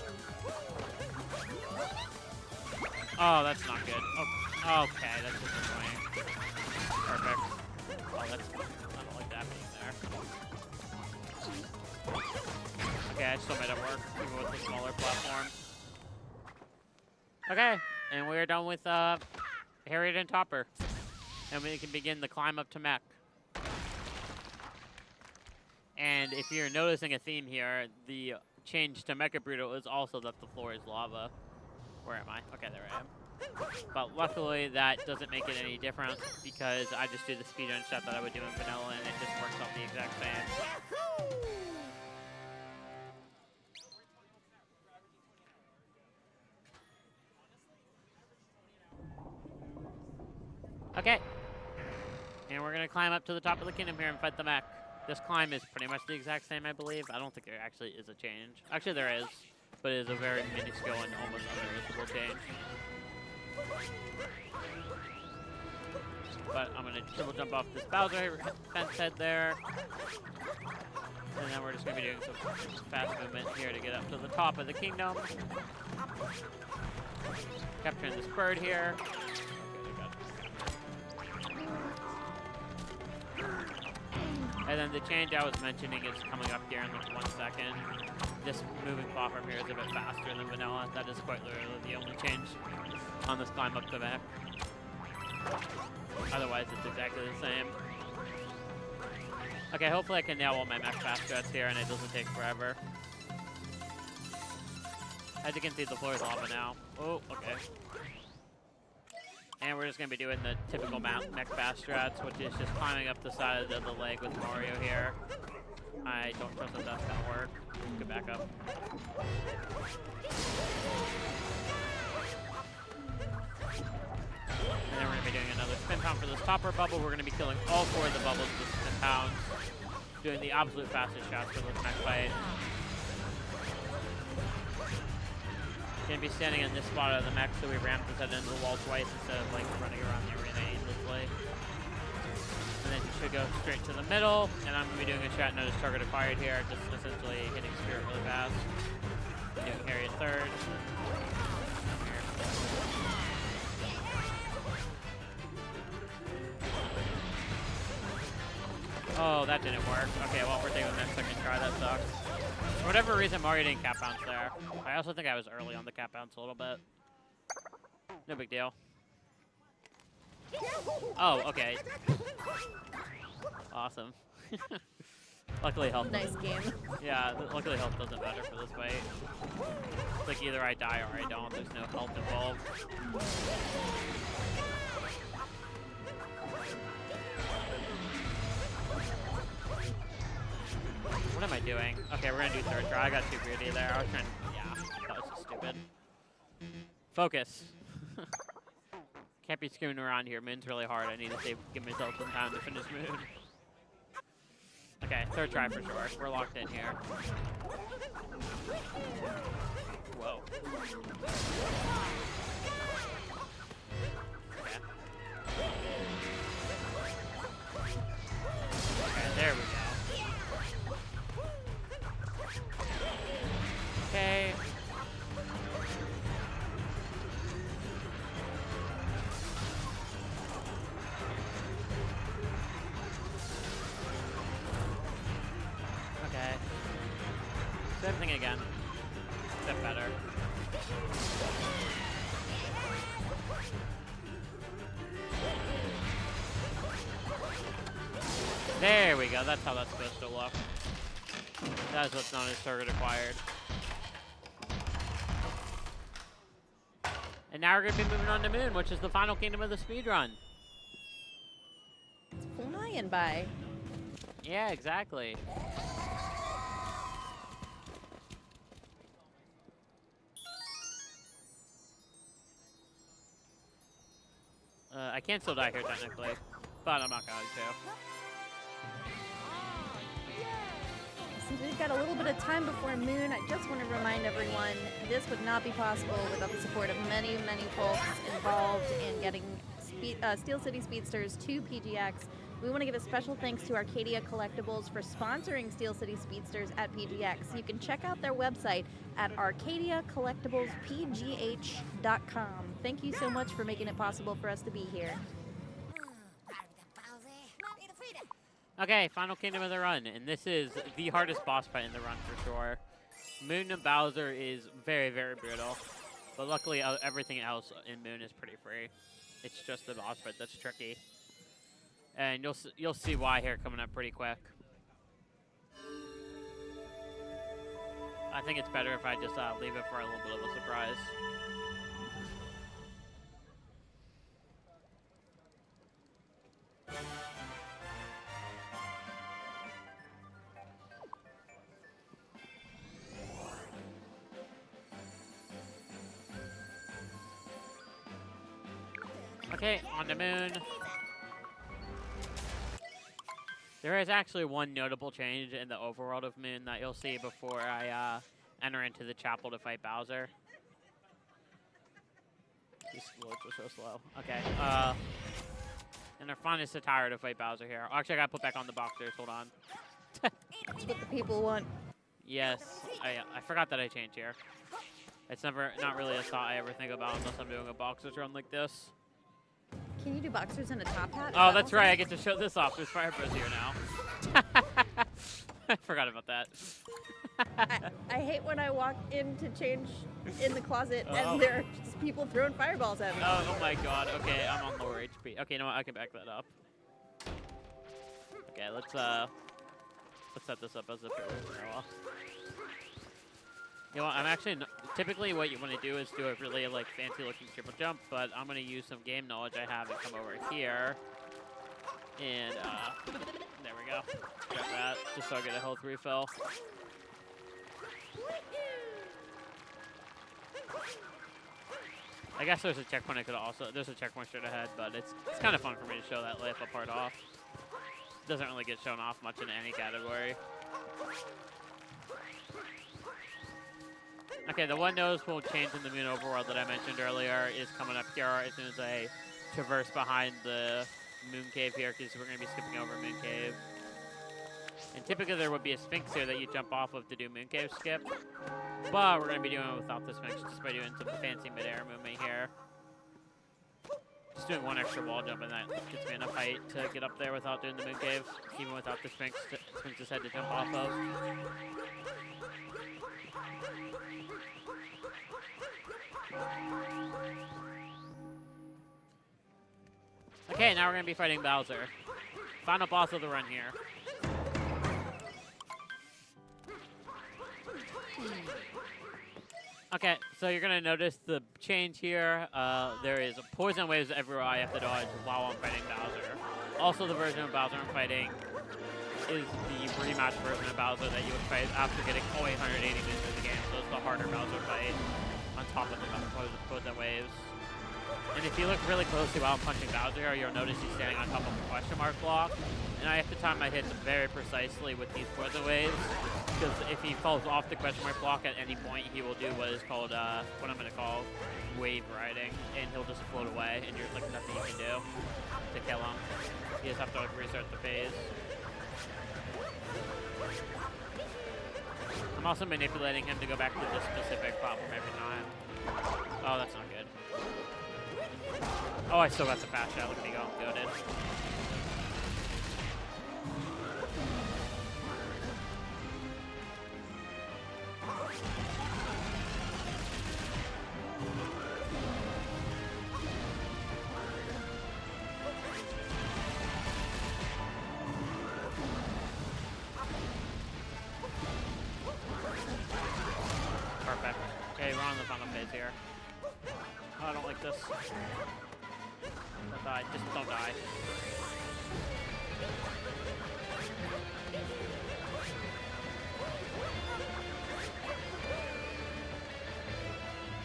S1: Oh, that's not good. Oh, okay, that's just annoying. Perfect. Oh, that's I don't like that being there. Okay, I still made it work, even with the smaller platform. Okay, and we're done with Harriet and Topper. And we can begin the climb up to Mech. And if you're noticing a theme here, the change to Mecha Brutal is also that the floor is lava. Where am I? Okay, there I am. But luckily, that doesn't make it any different because I just do the speedrun stuff that I would do in vanilla, and it just works out the exact same. Okay. And we're going to climb up to the top of the kingdom here and fight the mech. This climb is pretty much the exact same, I believe. I don't think there actually is a change. Actually, there is, but it is a very minuscule and almost unnoticeable change. But I'm going to triple jump off this Bowser fence head there. And then we're just going to be doing some fast movement here to get up to the top of the kingdom. Capturing this bird here. And then the change I was mentioning is coming up here in like 1 second. This moving platform here is a bit faster than vanilla. That is quite literally the only change on this climb up the mech. Otherwise, it's exactly the same. Okay, hopefully I can nail all my mech fast strats here and it doesn't take forever. As you can see, the floor is lava now. Oh, okay. And we're just going to be doing the typical mech fast strats, which is just climbing up the side of the leg with Mario here. I don't trust that that's going to work. Get back up. And then we're going to be doing another spin pound for this topper bubble. We're going to be killing all 4 of the bubbles with spin pounds. Doing the absolute fastest shots for this mech fight. Gonna be standing in this spot of the mech, so we rammed this head into the wall twice instead of like running around the arena aimlessly. And then you should go straight to the middle, and I'm gonna be doing a shot notice target acquired here, just essentially hitting Spirit really fast. Doing Harriet third. Here. Oh, that didn't work. Okay, well, we're taking the next second try. That sucks. For whatever reason, Mario didn't cap bounce there. I also think I was early on the cap bounce a little bit. No big deal. Oh, okay. Awesome. Luckily, health.
S2: Nice game.
S1: Yeah, luckily health doesn't matter for this fight. It's like either I die or I don't. There's no health involved. What am I doing? Okay, we're gonna do third try. I got too greedy there. I was trying to, yeah, that was just stupid. Focus. Can't be screaming around here. Moon's really hard. I need to give myself some time to finish Moon. Okay, third try for sure. We're locked in here. Whoa. Okay. Okay, there we go. Okay. Okay. Same thing again. Except better. There we go. That's how that's supposed to look. That is what's known as target acquired. And now we're going to be moving on to Moon, which is the final kingdom of the speedrun.
S2: It's flying by.
S1: Yeah, exactly. I can still die here technically, but I'm not going to.
S2: Since we've got a little bit of time before Moon, I just want to remind everyone this would not be possible without the support of many, many folks involved in getting Steel City Speedsters to PGX. We want to give a special thanks to Arcadia Collectibles for sponsoring Steel City Speedsters at PGX. You can check out their website at arcadiacollectiblespgh.com. Thank you so much for making it possible for us to be here.
S1: Okay, final kingdom of the run, and this is the hardest boss fight in the run for sure. Moon and Bowser is very, very brutal, but luckily everything else in Moon is pretty free. It's just the boss fight that's tricky, and you'll see why here coming up pretty quick. I think it's better if I just leave it for a little bit of a surprise. Okay, on the Moon. There is actually one notable change in the overworld of Moon that you'll see before I enter into the chapel to fight Bowser. These loads are so slow. Okay, and they're finding Satire to fight Bowser here. Actually, I gotta put back on the boxers. Hold on.
S2: That's what the people want.
S1: Yes, I forgot that I changed here. It's not really a thought I ever think about unless I'm doing a boxers run like this.
S2: Can you do boxers and a top hat?
S1: Oh, that's right. I get to show this off. There's Fire Bros here now. I forgot about that.
S2: I hate when I walk in to change in the closet and there are just people throwing fireballs at me.
S1: Oh my god. Okay, I'm on lower HP. Okay, you know what? I can back that up. Okay, let's set this up as a parallel. You know what? I'm actually typically what you want to do is do a really like fancy looking triple jump, but I'm gonna use some game knowledge I have and come over here. And there we go. Grab that just so I get a health refill. I guess there's a checkpoint there's a checkpoint straight ahead, but it's kind of fun for me to show that life apart off. It doesn't really get shown off much in any category. Okay, the one noticeable change in the Moon overworld that I mentioned earlier is coming up here as soon as I traverse behind the Moon Cave here, because we're going to be skipping over Moon Cave. And typically there would be a Sphinx here that you jump off of to do Moon Cave skip, but we're going to be doing it without the Sphinx just by doing some fancy mid-air movement here. Just doing one extra wall jump, and that gets me enough height to get up there without doing the Moon Cave, even without the Sphinx's head to jump off of. Okay, now we're going to be fighting Bowser. Final boss of the run here. Okay, so you're going to notice the change here. There is poison waves everywhere I have to dodge while I'm fighting Bowser. Also, the version of Bowser I'm fighting is the rematch version of Bowser that you would fight after getting all 880 moves in the game. So it's the harder Bowser fight on top of the poison waves. And if you look really closely while I'm punching Bowser here, you'll notice he's standing on top of a question mark block. And I have to time my hits very precisely with these poison waves, because if he falls off the question mark block at any point, he will do what is called, what I'm going to call wave riding, and he'll just float away, and there's like nothing you can do to kill him. You just have to like restart the phase. I'm also manipulating him to go back to this specific problem every time. Oh, that's not good. Oh, I still got the fast shot. Look at me go. I'm goated. Perfect. Okay, we're on the final phase here. Oh, I don't like this. Don't die. Just don't die.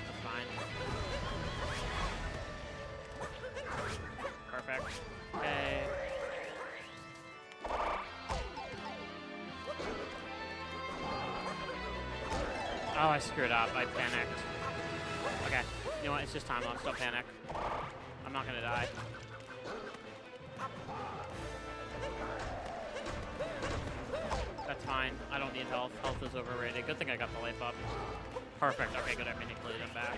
S1: That's fine. Perfect. Okay. Oh, I screwed up. I panicked. Okay. You know what? It's just time lapse. Don't panic. I'm not gonna die. That's fine. I don't need health. Health is overrated. Good thing I got the life up. Perfect. Okay, good. I manipulated him back.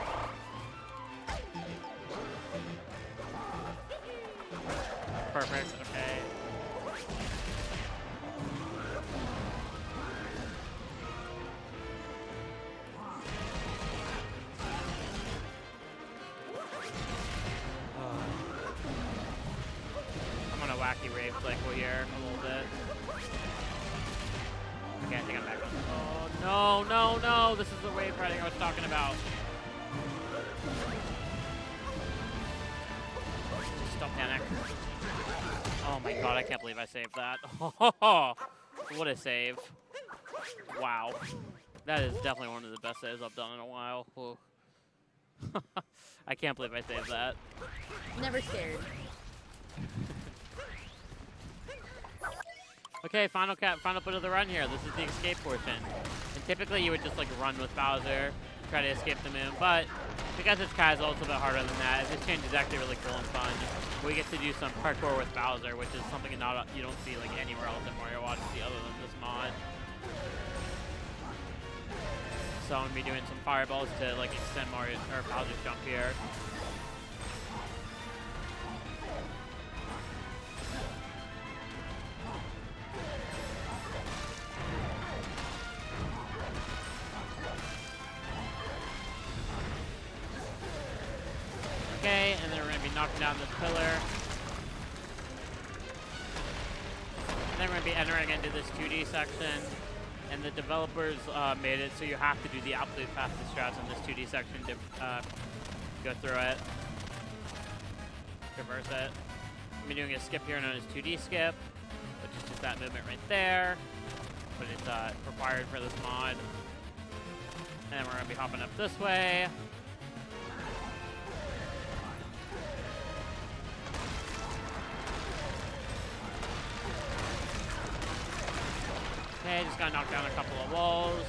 S1: Perfect. Okay. Wacky rave cycle here a little bit. Okay, I think I'm back on. Oh, no, no, no! This is the wave riding I was talking about. Just don't panic. Oh my god, I can't believe I saved that. Oh, what a save. Wow. That is definitely one of the best saves I've done in a while. I can't believe I saved that.
S2: Never scared.
S1: Okay, final bit of the run here. This is the escape portion. And typically you would just like run with Bowser, try to escape the moon, but because it's Kaizo, it's a bit harder than that. This change is actually really cool and fun. We get to do some parkour with Bowser, which is something you don't see like anywhere else in Mario Odyssey other than this mod. So I'm gonna be doing some fireballs to like extend Bowser's jump here. Okay, and then we're going to be knocking down this pillar. And then we're going to be entering into this 2D section. And the developers made it so you have to do the absolute fastest strats in this 2D section to go through it. Traverse it. I'm doing a skip here known as 2D skip, which is just that movement right there. But it's required for this mod. And then we're going to be hopping up this way. Okay, just gotta knock down a couple of walls.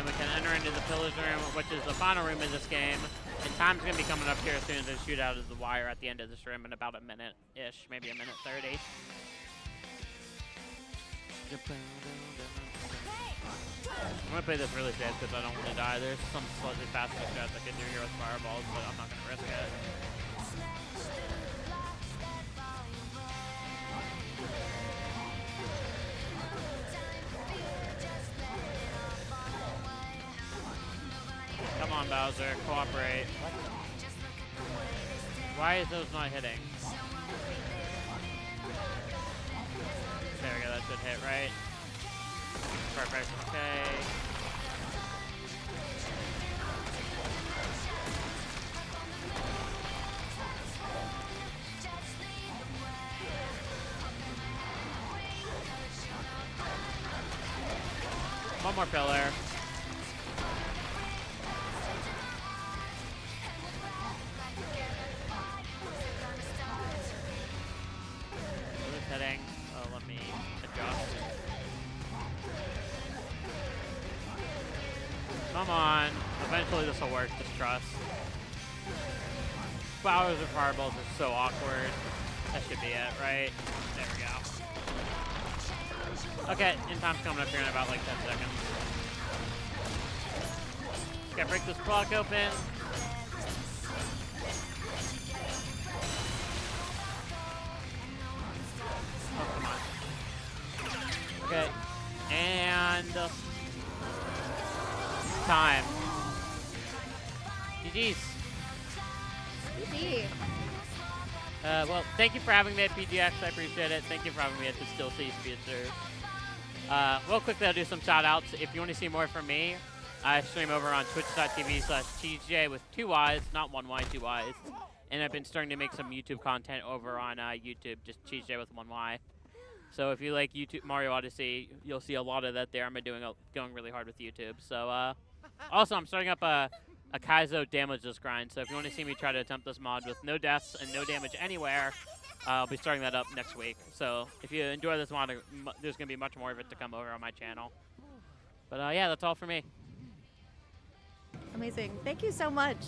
S1: then we can enter into the Pillars room, which is the final room in this game. And time's going to be coming up here as soon as they shoot out of the wire at the end of this room in about a minute-ish, maybe a minute 30. I'm going to play this really safe because I don't want to die. There's some slightly faster shots I can do here with fireballs, but I'm not going to risk it. Come on, Bowser, cooperate. Why is those not hitting? There we go, that should hit, right? Perfect, okay. One more pillar. Heading. Oh, let me adjust. Come on. Eventually this will work, just trust. Flowers and fireballs are so awkward. That should be it, right? There we go. Okay, in time's coming up here in about like 10 seconds. Gotta break this block open. Oh, come on. Okay, and time. GG's.
S2: GG.
S1: Well, thank you for having me at PGX. I appreciate it. Thank you for having me at the Still See Speedsters. Real quickly, I'll do some shout-outs. If you want to see more from me, I stream over on twitch.tv/CheeseJay with 2 Ys, not 1 Y, 2 Ys. And I've been starting to make some YouTube content over on YouTube, just CheeseJay with 1 Y. So if you like YouTube Mario Odyssey, you'll see a lot of that there. I'm going really hard with YouTube. So also, I'm starting up a Kaizo damageless grind. So if you want to see me try to attempt this mod with no deaths and no damage anywhere, I'll be starting that up next week. So if you enjoy this mod, there's going to be much more of it to come over on my channel. But yeah, that's all for me.
S2: Amazing. Thank you so much.